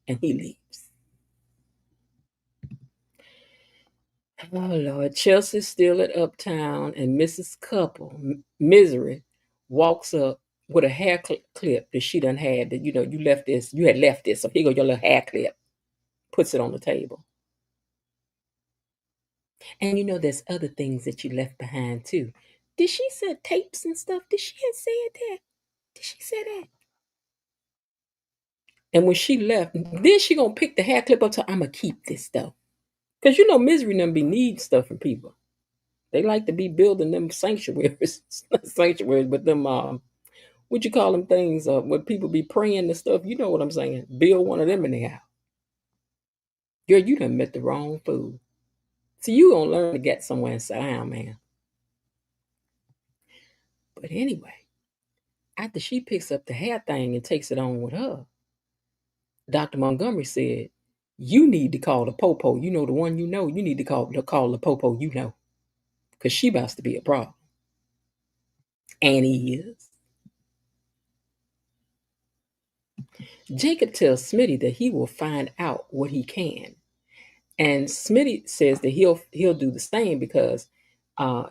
And he leaves. Oh, Lord. Chelsea's still at Uptown, and Mrs. Couple, Misery, walks up with a hair clip that she done had that, you had left this. So here go your little hair clip. Puts it on the table. And there's other things that you left behind too. Did she say tapes and stuff? Did she have said that? Did she say that? And when she left, then she gonna pick the hair clip up to I'm gonna keep this stuff. Because Misery done be needing stuff from people. They like to be building them sanctuaries, not sanctuaries, but them what you call them things where people be praying and stuff. You know what I'm saying? Build one of them in the house. Girl, you done met the wrong fool. See, you gonna learn to get somewhere and sit down, man. But anyway, after she picks up the hair thing and takes it on with her, Dr. Montgomery said, you need to call the popo. You know the one you know. You need to call the popo you know. Because she about to be a problem. And he is. Jacob tells Smitty that he will find out what he can. And Smitty says that he'll do the same because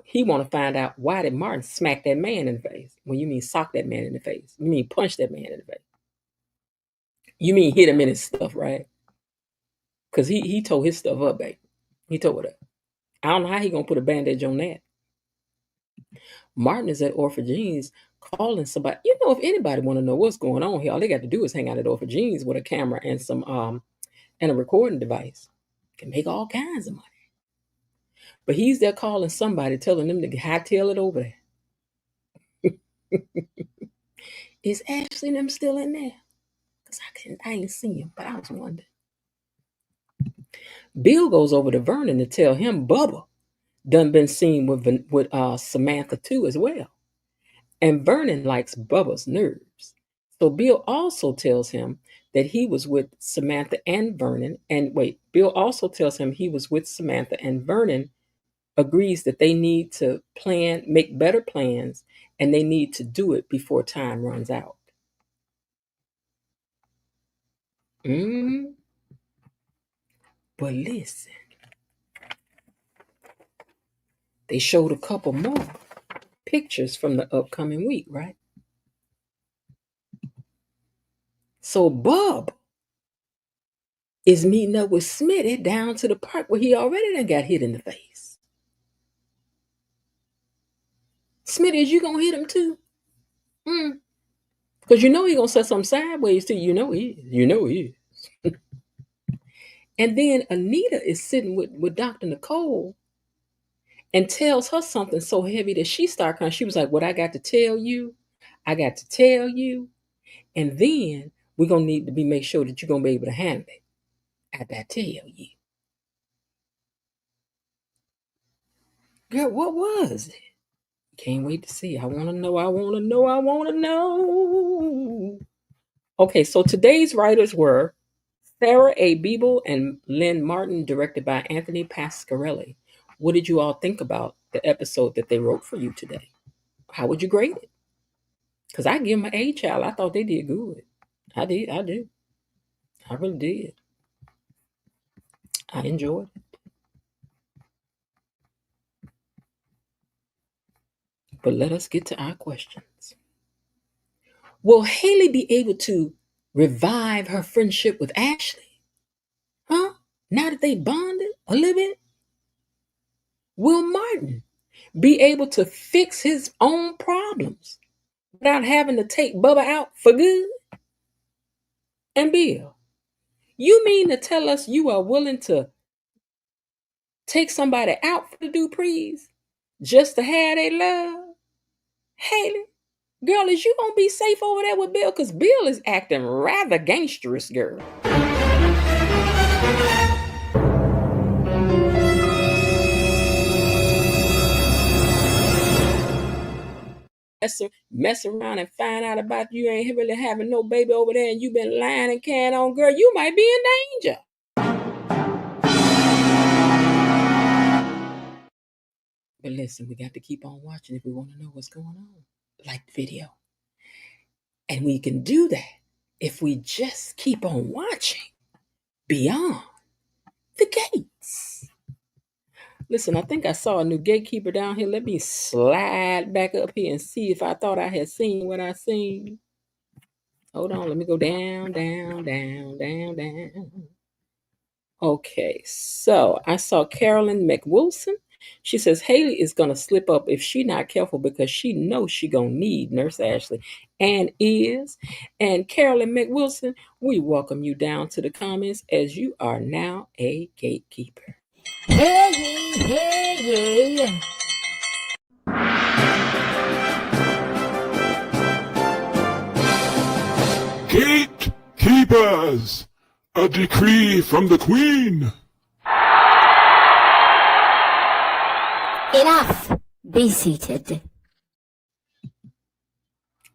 he want to find out why did Martin smack that man in the face. When you mean sock that man in the face. You mean punch that man in the face. You mean hit him in his stuff, right? Because he tore his stuff up, babe. He tore it up. I don't know how he going to put a bandage on that. Martin is at Orphagene's calling somebody. You know, if anybody want to know what's going on here, all they got to do is hang out at Orphagene's with a camera and some and a recording device. Can make all kinds of money. But he's there calling somebody, telling them to hightail it over there. Is Ashley and them still in there? Because I ain't seen him, but I was wondering. Bill goes over to Vernon to tell him Bubba done been seen with Samantha too as well. And Vernon likes Bubba's nerves. So Bill also tells him that he was with Samantha and Vernon. Bill also tells him he was with Samantha, and Vernon agrees that they need to make better plans, and they need to do it before time runs out. But listen, they showed a couple more pictures from the upcoming week, right? So Bub is meeting up with Smitty down to the park where he already done got hit in the face. Smitty, is you gonna hit him too? Because you know he gonna say something sideways to you. You know he is. And then Anita is sitting with Dr. Nicole and tells her something so heavy that she started crying. She was like, what I got to tell you, I got to tell you. And then we're going to need to make sure that you're going to be able to handle it. I got to tell you. Girl, what was it? Can't wait to see. I want to know. Okay, so today's writers were Sarah A. Biebel and Lynn Martin, directed by Anthony Pasquarelli. What did you all think about the episode that they wrote for you today? How would you grade it? Because I give them an A, child. I thought they did good. I did. I really did. I enjoyed it. But let us get to our questions. Will Haley be able to revive her friendship with Ashley? Huh? Now that they bonded a little bit? Will Martin be able to fix his own problems without having to take Bubba out for good? And Bill, you mean to tell us you are willing to take somebody out for the Duprees just to have their love? Haley, girl, is you gonna be safe over there with Bill? Because Bill is acting rather gangsterous, girl. Mess around and find out about you ain't really having no baby over there and you been lying and carrying on, girl, you might be in danger. But listen, we got to keep on watching if we want to know what's going on. Like the video. And we can do that if we just keep on watching Beyond the Gates. Listen, I think I saw a new gatekeeper down here. Let me slide back up here and see if I thought I had seen what I seen. Hold on, let me go down. Okay, so I saw Carolyn McWilson. She says Haley is going to slip up if she not careful because she knows she going to need Nurse Ashley and is. And Carolyn McWilson, we welcome you down to the comments as you are now a gatekeeper. Hey, Keepers, a decree from the Queen. Enough. Be seated.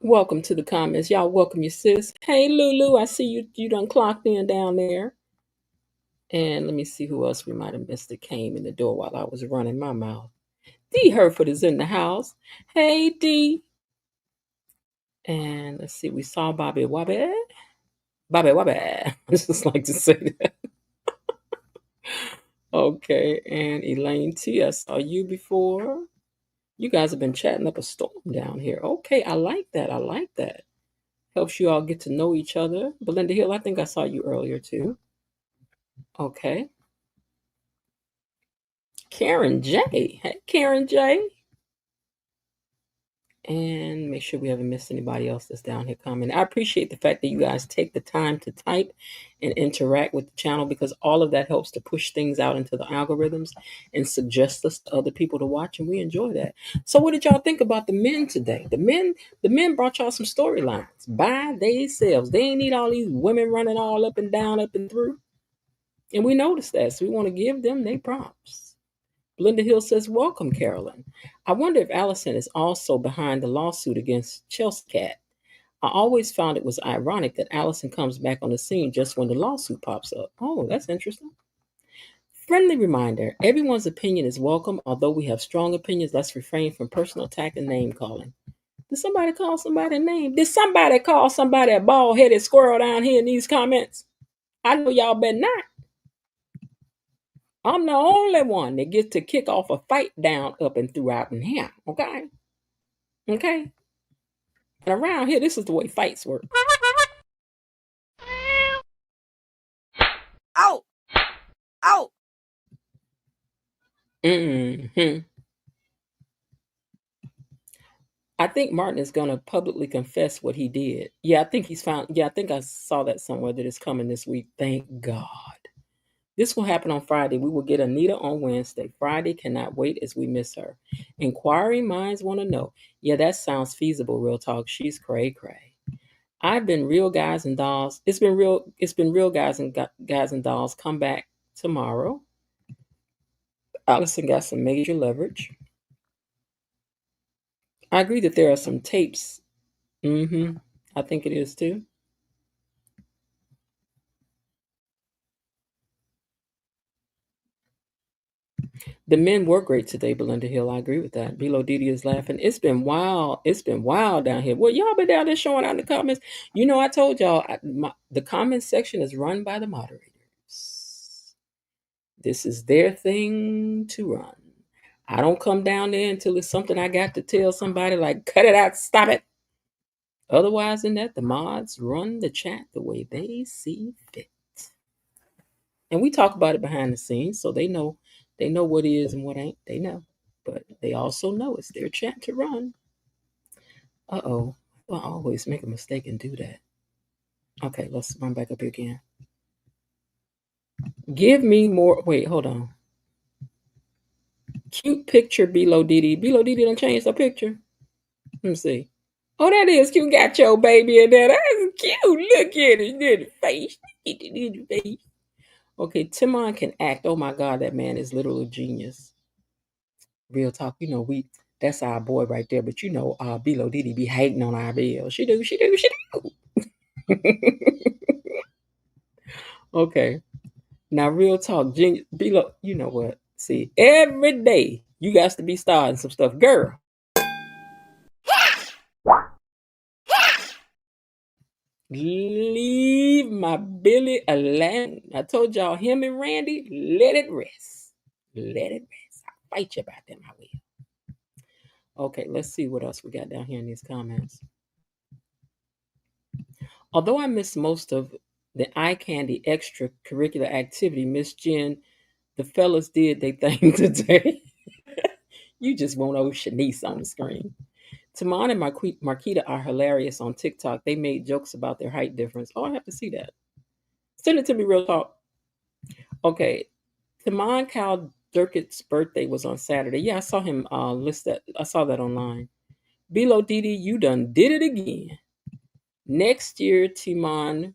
Welcome to the comments. Y'all welcome your sis. Hey, Lulu, I see you done clocked in down there. And let me see who else we might have missed that came in the door while I was running my mouth. Dee Herford is in the house. Hey, Dee. And let's see, we saw Bobby Wabby. Bobby Wabby. I just like to say that. Okay, and Elaine T, I saw you before. You guys have been chatting up a storm down here. Okay, I like that. I like that. Helps you all get to know each other. Belinda Hill, I think I saw you earlier too. Okay. Karen J. Hey, Karen J. And make sure we haven't missed anybody else that's down here commenting. I appreciate the fact that you guys take the time to type and interact with the channel, because all of that helps to push things out into the algorithms and suggest us to other people to watch, and we enjoy that. So what did y'all think about the men today? The men brought y'all some storylines by themselves. They ain't need all these women running all up and down, up and through. And we noticed that, so we want to give them their props. Linda Hill says, welcome, Carolyn. I wonder if Allison is also behind the lawsuit against Chelsea Cat. I always found it was ironic that Allison comes back on the scene just when the lawsuit pops up. Oh, that's interesting. Friendly reminder, everyone's opinion is welcome. Although we have strong opinions, let's refrain from personal attack and name calling. Did somebody call somebody a name? Did somebody call somebody a bald-headed squirrel down here in these comments? I know y'all better not. I'm the only one that gets to kick off a fight down, up, and throughout in here. Okay? Okay? And around here, this is the way fights work. Ow! Ow! Mm-hmm. I think Martin is going to publicly confess what he did. Yeah, I think he's found. Yeah, I think I saw that somewhere that it's coming this week. Thank God. This will happen on Friday. We will get Anita on Wednesday. Friday cannot wait as we miss her. Inquiring minds want to know. Yeah, that sounds feasible, real talk. She's cray. I've been real guys and dolls. It's been real guys and dolls. Come back tomorrow. Allison got some major leverage. I agree that there are some tapes. I think it is too. The men were great today, Belinda Hill. I agree with that. Bilo Didi is laughing. It's been wild. It's been wild down here. Well, y'all been down there showing out in the comments. You know, I told y'all the comment section is run by the moderators. This is their thing to run. I don't come down there until it's something I got to tell somebody, like, cut it out, stop it. Otherwise than that, the mods run the chat the way they see fit. And we talk about it behind the scenes, so they know what is and what ain't. They know. But they also know it's their chat to run. Uh-oh. I always make a mistake and do that. Okay, let's run back up here again. Give me more. Wait, hold on. Cute picture, Bilo Didi. Bilo Didi done changed the picture. Let me see. Oh, that is cute. Got your baby in there. That's cute. Look at it. Look at the face. Look at the face. Okay, Timon can act. Oh my God, that man is literally genius. Real talk, you know, that's our boy right there. But you know, Bilo Didi be hating on our bill. She do. Okay. Now, real talk, Bilo, you know what? See, every day you got to be starting some stuff. Girl. Leave my Billy alone. I told y'all, him and Randy, let it rest. Let it rest. I'll fight you about them, I will. Okay, let's see what else we got down here in these comments. Although I missed most of the eye candy extracurricular activity, Miss Jen, the fellas did their thing today. You just won't know Shanice on the screen. Timon and Marquita are hilarious on TikTok. They made jokes about their height difference. Oh, I have to see that. Send it to me, real talk. Okay. Timon Cal Durkett's birthday was on Saturday. Yeah, I saw him list that. I saw that online. Bilo Didi, you done did it again. Next year, Timon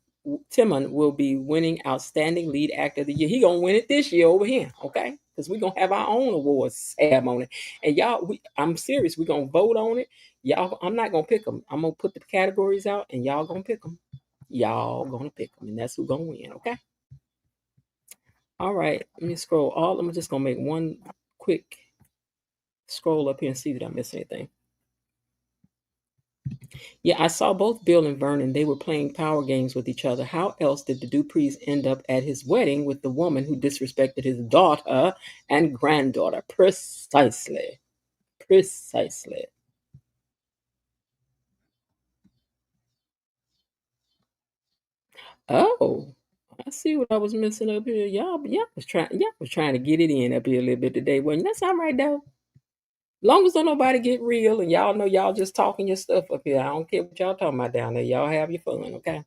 Timon will be winning Outstanding Lead Actor of the Year. He gonna win it this year over here, okay? Because we're gonna have our own awards ceremony. And y'all, I'm serious. We're gonna vote on it. Y'all, I'm not gonna pick them. I'm gonna put the categories out, and y'all gonna pick them. Y'all gonna pick them, and that's who's gonna win, okay? All right, let me scroll. I'm just gonna make one quick scroll up here and see that I missed anything. Yeah, I saw both Bill and Vernon. They were playing power games with each other. How else did the Duprees end up at his wedding with the woman who disrespected his daughter and granddaughter? Precisely. Precisely. Oh, I see what I was missing up here. Y'all was trying to get it in up here a little bit today. Wasn't that something right though? Long as don't nobody get real and y'all know y'all just talking your stuff up here. I don't care what y'all talking about down there. Y'all have your fun, okay?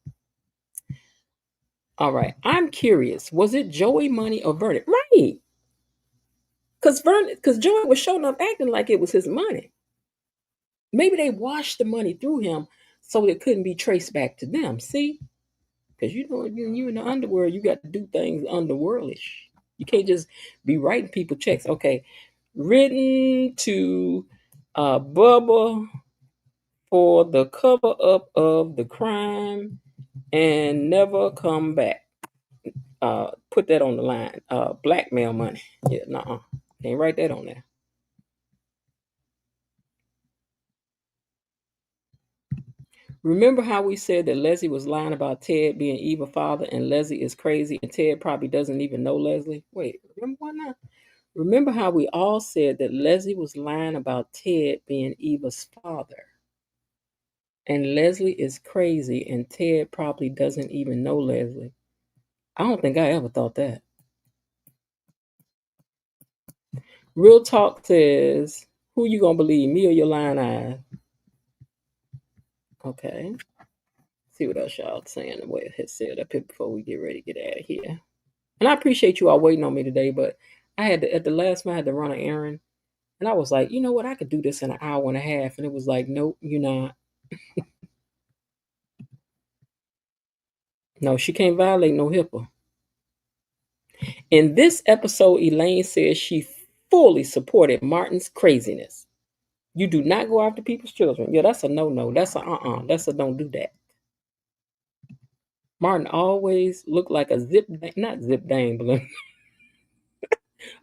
All right. I'm curious. Was it Joey money or Vernon? Right. Because Joey was showing up acting like it was his money. Maybe they washed the money through him so it couldn't be traced back to them. See? Because you know, you in the underworld, you got to do things underworldish. You can't just be writing people checks. Okay. Written to Bubba for the cover up of the crime and never come back. Put that on the line. Blackmail money. Yeah, no, can't write that on there. Remember how we said that Leslie was lying about Ted being Eva's father and Leslie is crazy and Ted probably doesn't even know Leslie? Wait, remember what now? Remember how we all said that Leslie was lying about Ted being Eva's father and Leslie is crazy and Ted probably doesn't even know Leslie? I don't think I ever thought that. Real Talk says, who you gonna believe, me or your lying eyes? Okay. See what else y'all saying the way it had said up here before we get ready to get out of here. And I appreciate you all waiting on me today, but I had to, at the last minute, I had to run an errand. And I was like, you know what? I could do this in an hour and a half. And it was like, nope, you're not. No, she can't violate no HIPAA. In this episode, Elaine says she fully supported Martin's craziness. You do not go after people's children. Yeah, that's a no-no. That's a That's a don't do that. Martin always looked like a not zip dang balloon,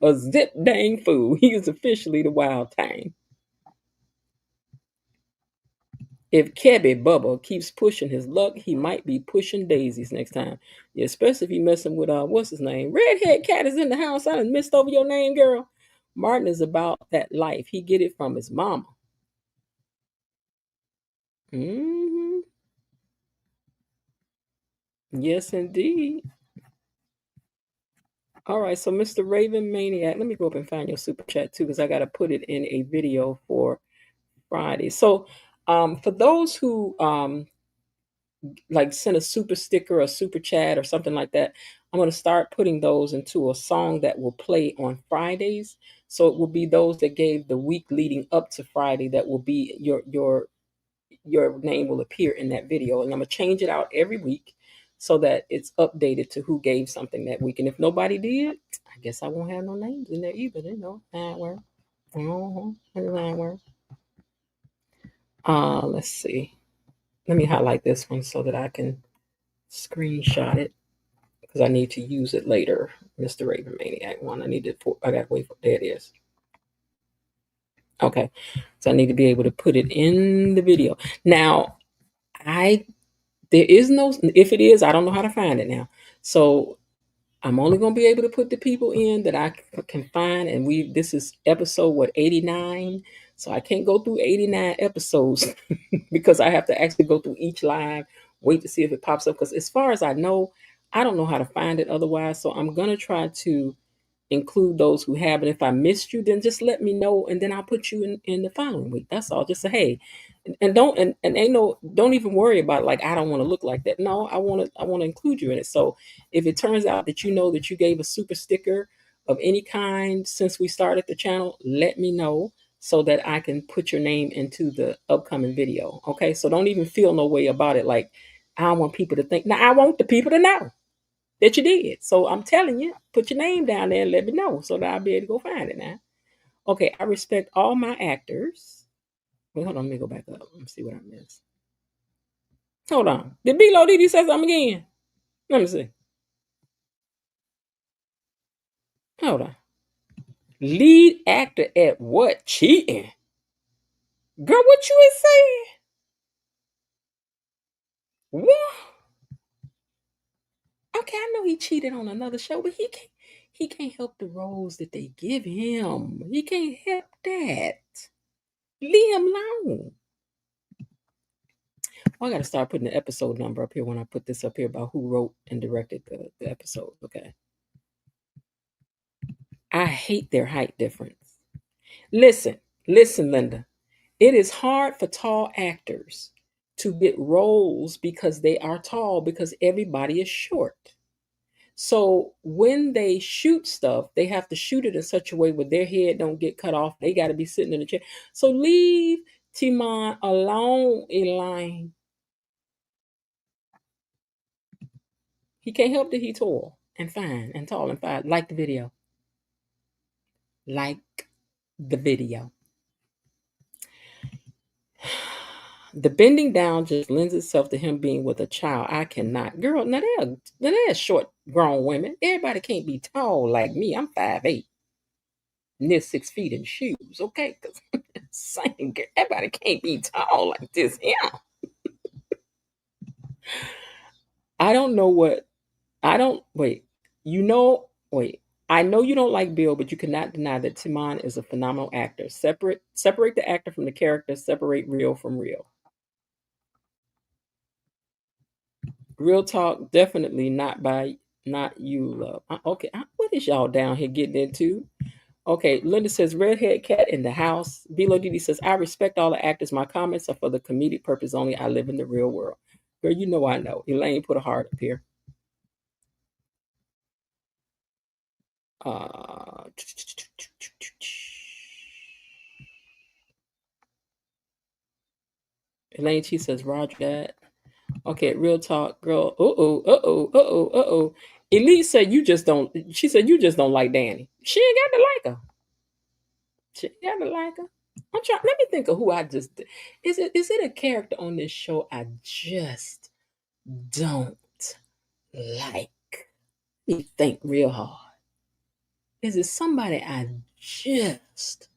a zip dang fool. He is officially the wild thing. If Kebby Bubba keeps pushing his luck, he might be pushing daisies next time. Yeah, especially if he messing with what's his name? Redhead cat is in the house. I done missed over your name, girl. Martin is about that life. He get it from his mama. Mm-hmm. Yes, indeed. All right, so Mr. Raven Maniac, let me go up and find your super chat too, because I got to put it in a video for Friday. So, for those who like send a super sticker or super chat or something like that, I'm going to start putting those into a song that will play on Fridays. So it will be those that gave the week leading up to Friday that will be your name will appear in that video. And I'm going to change it out every week so that it's updated to who gave something that week. And if nobody did, I guess I won't have no names in there either. You know, that work. Let's see. Let me highlight this one so that I can screenshot it because I need to use it later. Mr. Raven Maniac one. I got to wait for, there it is. Okay. So I need to be able to put it in the video. Now, there is no, if it is, I don't know how to find it now. So I'm only going to be able to put the people in that I can find. And this is episode 89. So I can't go through 89 episodes because I have to actually go through each live, wait to see if it pops up. Because as far as I know, I don't know how to find it otherwise. So I'm going to try to include those who have it. If I missed you, then just let me know, and then I'll put you in the following week. That's all. Just say hey, and don't even worry about like I don't want to look like that. No, I want to include you in it. So if it turns out that you know that you gave a super sticker of any kind since we started the channel, let me know so that I can put your name into the upcoming video. Okay, so don't even feel no way about it. Like I don't want people to think. Now, I want the people to know that you did. So I'm telling you, put your name down there and let me know so that I'll be able to go find it now. Okay, I respect all my actors. Wait, hold on, let me go back up. Let me see what I missed. Hold on. Did B-Lo Didi say something again? Let me see. Hold on. Lead actor at what? Cheating? Girl, what you is saying? What? Okay, I know he cheated on another show, but he can't help the roles that they give him. He can't help that. Leave him alone. I gotta start putting the episode number up here when I put this up here about who wrote and directed the episode. Okay. I hate their height difference. Listen, Linda. It is hard for tall actors to get roles because they are tall because everybody is short. So when they shoot stuff, they have to shoot it in such a way where their head don't get cut off. They got to be sitting in the chair. So leave Timon alone, Elaine. He can't help that he tall and fine and tall and fine. Like the video. Like the video. The bending down just lends itself to him being with a child. I cannot. Girl, now they're short grown women. Everybody can't be tall like me. I'm 5'8", near 6 feet in shoes. Okay? Because same girl. Everybody can't be tall like this. Yeah. I don't know what. I don't. Wait. Wait. I know you don't like Bill, but you cannot deny that Timon is a phenomenal actor. Separate the actor from the character. Separate real from real. Real talk, definitely not you, love. Okay, what is y'all down here getting into? Okay, Linda says redhead cat in the house. Bilo Didi says I respect all the actors. My comments are for the comedic purpose only. I live in the real world. Girl, you know I know. Elaine put a heart up here. Elaine T says Roger that. Okay, real talk, girl. Elise said you just don't. She said you just don't like Danny. She ain't got to like her. She ain't got to like her. I'm trying. Let me think of who I just. Is it a character on this show I just don't like? Let me think real hard. Is it somebody I just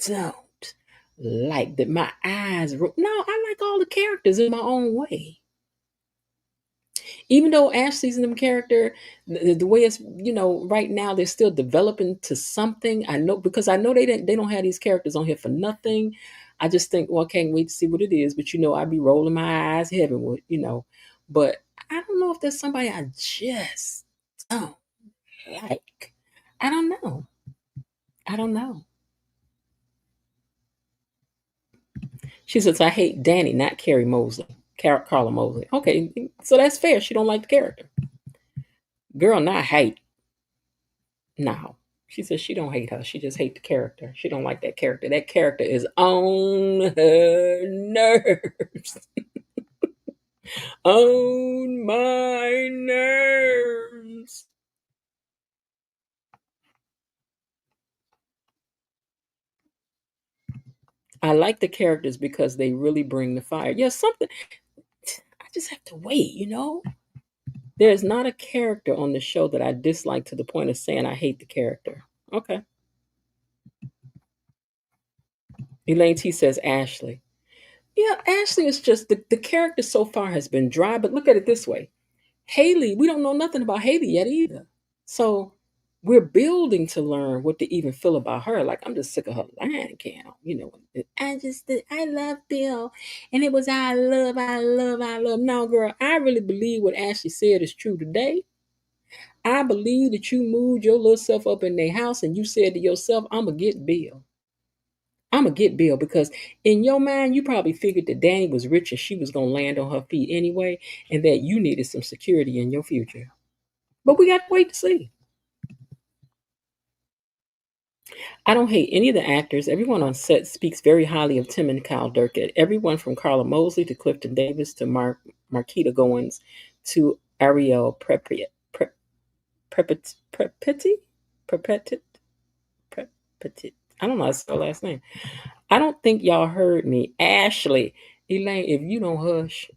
don't like that my eyes? No, I like all the characters in my own way. Even though Ashley's in the character, the way it's right now they're still developing to something. I know because I know they don't have these characters on here for nothing. I just think, well, I can't wait to see what it is. But I'd be rolling my eyes heavenward, But I don't know if there's somebody I just don't like. I don't know. She says, I hate Danny, not Carrie Mosley. Carla Mosley. Okay, so that's fair. She don't like the character. Girl, not hate. No. She says she don't hate her. She just hate the character. She don't like that character. That character is on her nerves. On my nerves. I like the characters because they really bring the fire. Yeah, something. I just have to wait, There's not a character on the show that I dislike to the point of saying I hate the character. Okay. Elaine T says Ashley. Yeah, Ashley is just the character so far has been dry, but look at it this way. Haley, we don't know nothing about Haley yet either. So we're building to learn what to even feel about her. Like I'm just sick of her lying count. I love Bill. And it was I love. No, girl, I really believe what Ashley said is true today. I believe that you moved your little self up in their house and you said to yourself, I'm going to get Bill. Because in your mind, you probably figured that Danny was rich and she was going to land on her feet anyway, and that you needed some security in your future. But we got to wait to see. I don't hate any of the actors. Everyone on set speaks very highly of Tim and Kyle Durkett. Everyone from Carla Mosley to Clifton Davis to Mark Marquita Goins to Ariel Prepeti? I don't know how to spell last name. I don't think y'all heard me. Ashley. Elaine, if you don't hush.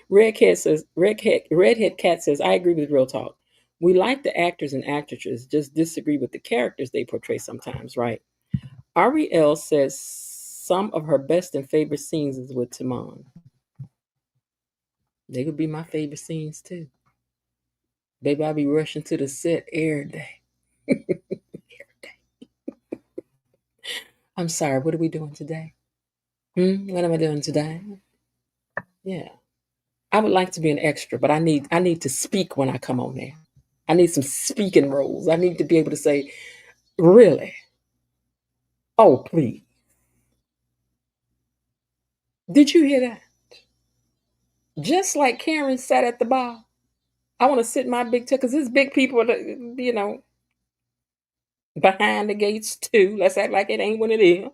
Redhead Cat says, I agree with Real Talk. We like the actors and actresses, just disagree with the characters they portray sometimes, right? Ariel says some of her best and favorite scenes is with Timon. They would be my favorite scenes too. Baby, I'll be rushing to the set every day. Every day. I'm sorry, what are we doing today? What am I doing today? Yeah. I would like to be an extra, but I need to speak when I come on there. I need some speaking roles. I need to be able to say, really? Oh, please. Did you hear that? Just like Karen sat at the bar. I want to sit my big toe because there's big people, behind the gates too. Let's act like it ain't what it is.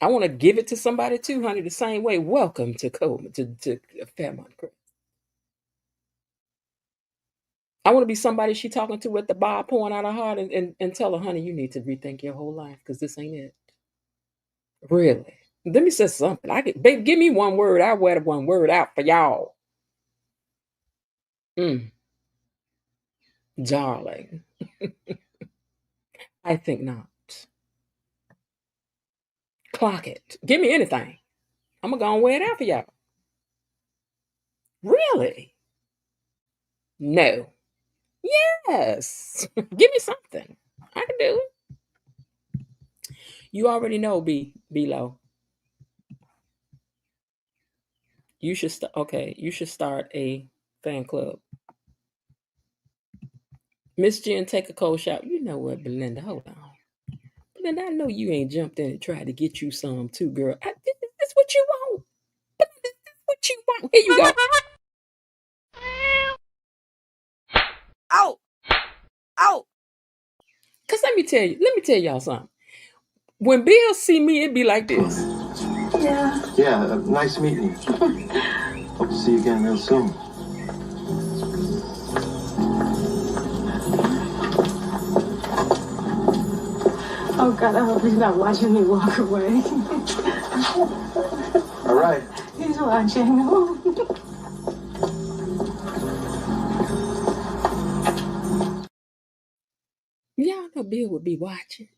I want to give it to somebody too, honey, the same way. Welcome to Coleman, to Fairmont. I want to be somebody she talking to at the bar, pouring out her heart and tell her, honey, you need to rethink your whole life because this ain't it. Really? Let me say something. Baby, give me one word. I'll wear the one word out for y'all. Darling. I think not. Clock it. Give me anything. I'm going to go and wear it out for y'all. Really? No. Yes. Give me something. I can do it. You already know, Low. You should you should start a fan club. Miss Jen, take a cold shower. You know what, Belinda? Hold on. Belinda, I know you ain't jumped in and tried to get you some too, girl. This what you want. This what you want. Here you go. Ow! Ow! Cause let me tell y'all something. When Bill see me, it be like this. Yeah. Yeah, nice meeting you. Hope to see you again real soon. Oh God, I hope he's not watching me walk away. All right. He's watching. Y'all know Bill would be watching.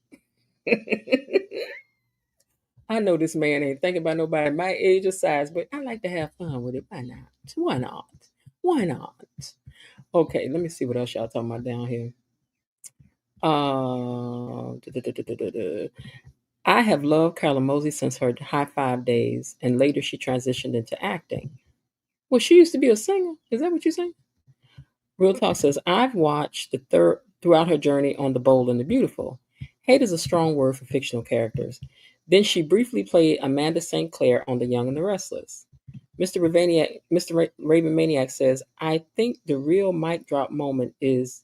I know this man ain't thinking about nobody my age or size, but I like to have fun with it. Why not? Why not? Why not? Okay, let me see what else y'all talking about down here. I have loved Carla Mosey since her High Five days, and later she transitioned into acting. Well, she used to be a singer. Is that what you're saying? Real Talk says, I've watched throughout her journey on The Bold and the Beautiful. Hate is a strong word for fictional characters. Then she briefly played Amanda St. Clair on The Young and the Restless. Mr. Raven Maniac says, I think the real mic drop moment is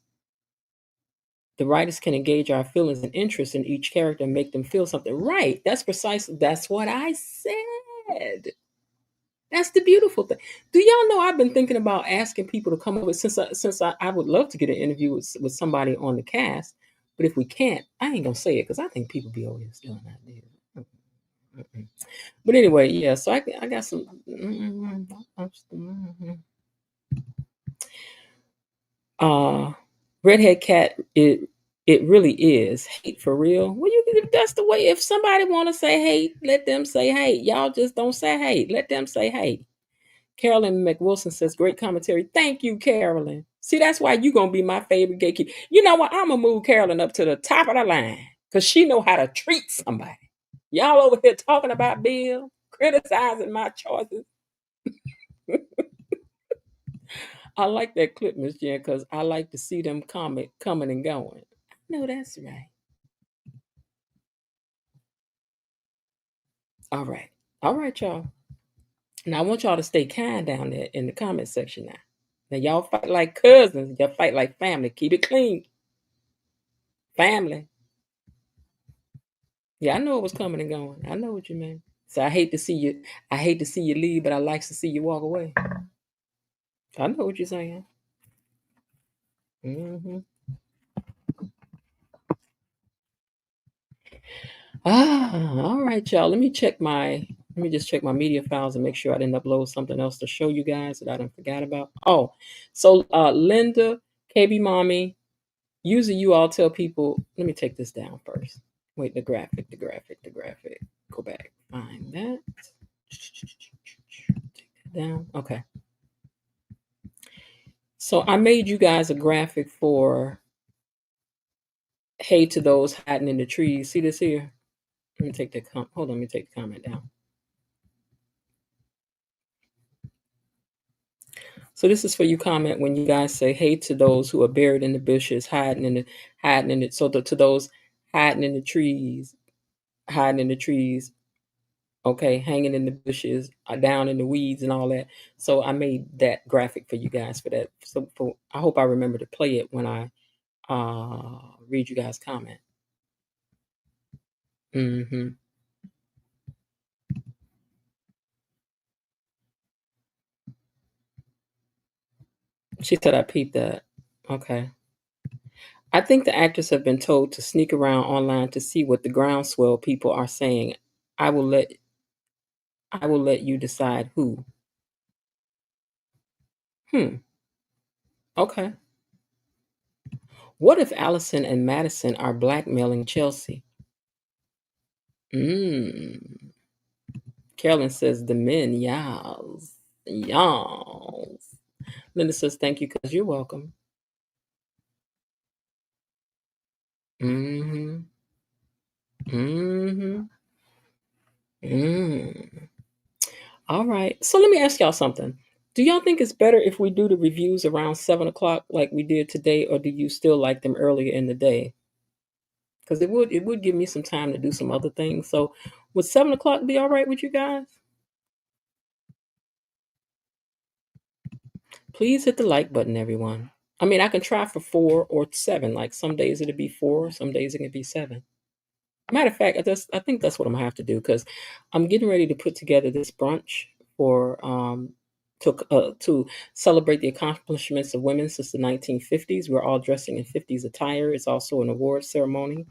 the writers can engage our feelings and interests in each character and make them feel something. Right. That's what I said. That's the beautiful thing. Do y'all know I've been thinking about asking people to come over since I would love to get an interview with somebody on the cast, but if we can't, I ain't gonna say it because I think people be over here stealing ideas. But anyway, yeah. So I got some. Redhead Cat. It really is hate for real. Well, that's the way. If somebody want to say hate, let them say hate. Y'all just don't say hate. Let them say hate. Carolyn McWilson says, great commentary. Thank you, Carolyn. See, that's why you're going to be my favorite gatekeeper. You know what? I'm going to move Carolyn up to the top of the line because she know how to treat somebody. Y'all over here talking about Bill, criticizing my choices. I like that clip, Miss Jen, because I like to see them coming and going. I know that's right. All right. All right, y'all. Now, I want y'all to stay kind down there in the comment section now. Now, y'all fight like cousins. Y'all fight like family. Keep it clean. Family. Yeah, I know it was coming and going. I know what you mean. So I hate to see you. I hate to see you leave, but I like to see you walk away. I know what you're saying. Mm-hmm. All right, y'all. Let me just check my media files and make sure I didn't upload something else to show you guys that I didn't forget about. Oh, so Linda, KB Mommy, usually you all tell people. Let me take this down first. Wait, the graphic. Go back. Find that. Take that down. Okay. So I made you guys a graphic for hey to those hiding in the trees. See this here? Let me take the hold on, let me take the comment down. So this is for you comment when you guys say hey to those who are buried in the bushes, hiding in it. So to those hiding in the trees, okay, hanging in the bushes, down in the weeds and all that. So I made that graphic for you guys for that. So I hope I remember to play it when I read you guys' comment. Mm-hmm. She said I peeped that. Okay. I think the actors have been told to sneak around online to see what the groundswell people are saying. I will let you decide who. Okay. What if Allison and Madison are blackmailing Chelsea? Carolyn says the men, yas. Yas. Linda says thank you because you're welcome. Mm-hmm. Mm-hmm. All right. So let me ask y'all something. Do y'all think it's better if we do the reviews around 7 o'clock like we did today, or do you still like them earlier in the day? Because it would give me some time to do some other things. So would 7 o'clock be all right with you guys? Please hit the like button, everyone. I mean, I can try for 4 or 7. Like some days it'll be 4, some days it can be 7. Matter of fact, I think that's what I'm gonna have to do because I'm getting ready to put together this brunch for to celebrate the accomplishments of women since the 1950s. We're all dressing in 50s attire. It's also an award ceremony,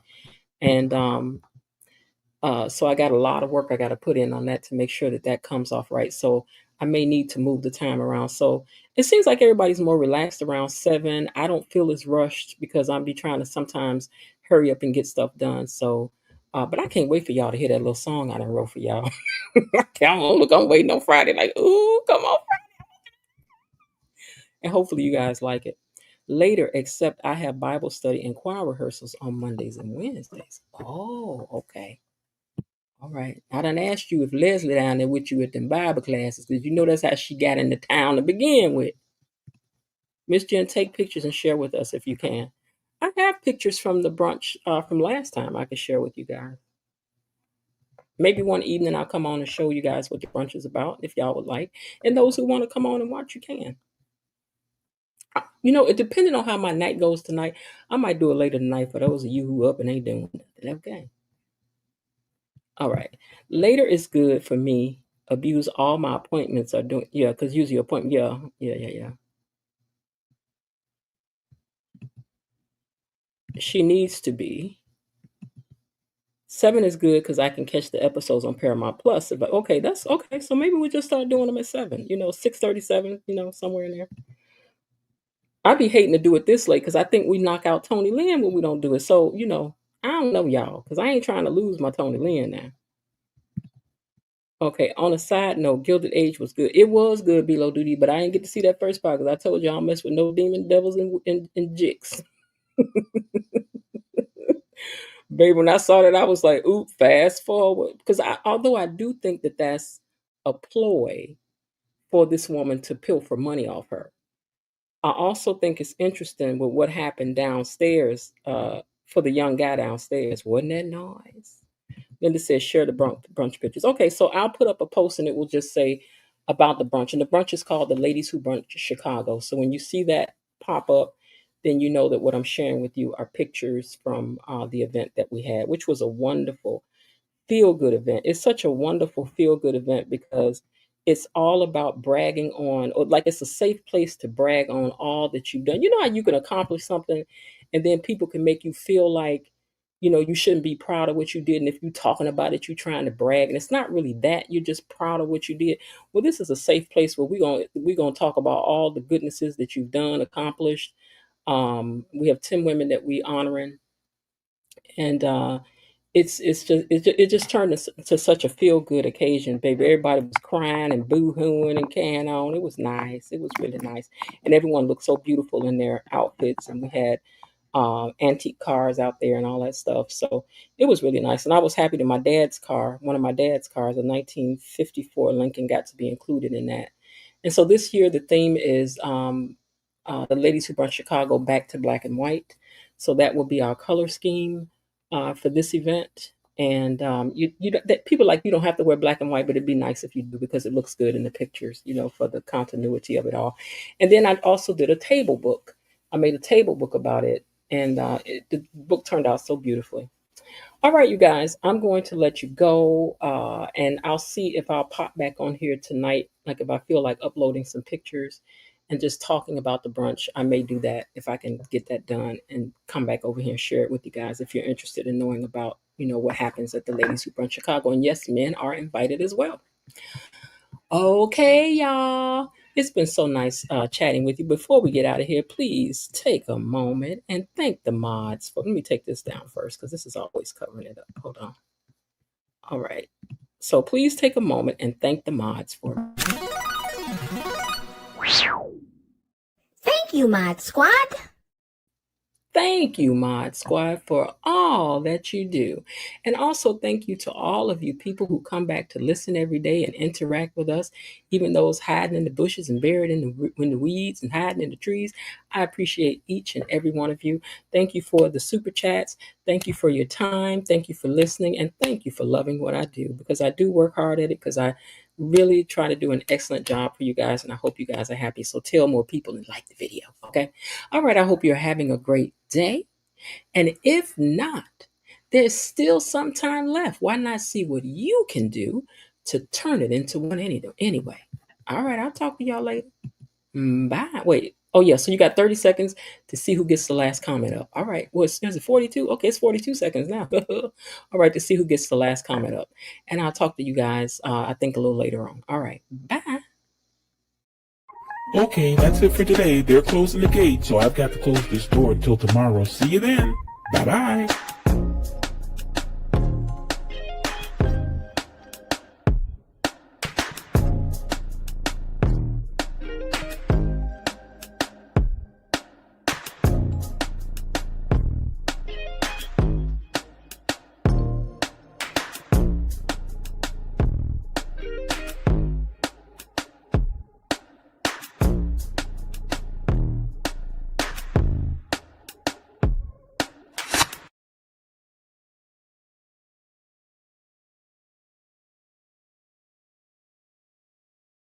and so I got a lot of work I got to put in on that to make sure that that comes off right. So I may need to move the time around. So it seems like everybody's more relaxed around 7. I don't feel as rushed because I'll be trying to sometimes hurry up and get stuff done. So, but I can't wait for y'all to hear that little song I done wrote for y'all. Come on, look, I'm waiting on Friday. Like, ooh, come on, and hopefully you guys like it. Later, except I have Bible study and choir rehearsals on Mondays and Wednesdays. Oh, okay. All right. I done asked you if Leslie down there with you at them Bible classes, because you know that's how she got into town to begin with. Miss Jen, take pictures and share with us if you can. I have pictures from the brunch from last time I could share with you guys. Maybe one evening I'll come on and show you guys what the brunch is about if y'all would like. And those who want to come on and watch, you can. You know, it depending on how my night goes tonight, I might do it later tonight for those of you who up and ain't doing nothing. Okay. All right. Later is good for me. Abuse all my appointments are doing because usually appointment. Yeah. She needs to be. 7 is good because I can catch the episodes on Paramount Plus. But okay, that's okay. So maybe we just start doing them at 7. 6:37. Somewhere in there. I'd be hating to do it this late because I think we knock out Tony Lynn when we don't do it. So I don't know y'all because I ain't trying to lose my Tony Lynn now. Okay, on a side note, Gilded Age was good. It was good, Below Duty, but I didn't get to see that first part because I told you I don't mess with no demon devils and jicks. Baby, when I saw that, I was like, oop, fast forward. Because although I do think that that's a ploy for this woman to pilfer money off her, I also think it's interesting with what happened downstairs for the young guy downstairs. Wasn't that noise? Linda says, share the brunch pictures. Okay, so I'll put up a post and it will just say about the brunch. And the brunch is called the Ladies Who Brunch Chicago. So when you see that pop up, then you know that what I'm sharing with you are pictures from the event that we had, which was a wonderful, feel-good event. It's such a wonderful feel-good event because it's all about bragging on, or like it's a safe place to brag on all that you've done. You know how you can accomplish something and then people can make you feel like, you shouldn't be proud of what you did. And if you're talking about it, you're trying to brag. And it's not really that. You're just proud of what you did. Well, this is a safe place where we're gonna talk about all the goodnesses that you've done, accomplished. We have 10 women that we honoring, and it just turned to such a feel good occasion, baby. Everybody was crying and boo hooing and carrying on. It was nice. It was really nice, and everyone looked so beautiful in their outfits. And we had antique cars out there and all that stuff. So it was really nice, and I was happy that my dad's car, one of my dad's cars, a 1954 Lincoln, got to be included in that. And so this year the theme is the Ladies Who Brought Chicago Back to Black and White. So that will be our color scheme for this event. And that people like, you don't have to wear black and white, but it'd be nice if you do because it looks good in the pictures, for the continuity of it all. And then I also did a table book. I made a table book about it, and the book turned out so beautifully. All right, you guys, I'm going to let you go, and I'll see if I'll pop back on here tonight. Like if I feel like uploading some pictures and just talking about the brunch, I may do that if I can get that done and come back over here and share it with you guys if you're interested in knowing about, what happens at the Ladies Who Brunch Chicago. And yes, men are invited as well. Okay, y'all. It's been so nice chatting with you. Before we get out of here, please take a moment and thank the mods for. Let me take this down first because this is always covering it up. Hold on. All right. So please take a moment and thank the mods for. Thank you, Mod Squad. Thank you, Mod Squad, for all that you do. And also thank you to all of you people who come back to listen every day and interact with us, even those hiding in the bushes and buried in the weeds and hiding in the trees. I appreciate each and every one of you. Thank you for the super chats. Thank you for your time. Thank you for listening. And thank you for loving what I do, because I do work hard at it, because I really try to do an excellent job for you guys, and I hope you guys are happy. So tell more people and like the video, okay? All right, I hope you're having a great day. And if not, there's still some time left. Why not see what you can do to turn it into one anyway? All right, I'll talk to y'all later. Bye. Wait. Oh, yeah. So you got 30 seconds to see who gets the last comment up. All right. Well, is it 42? Okay, it's 42 seconds now. All right, to see who gets the last comment up. And I'll talk to you guys, I think, a little later on. All right. Bye. Okay, that's it for today. They're closing the gate, so I've got to close this door until tomorrow. See you then. Bye-bye.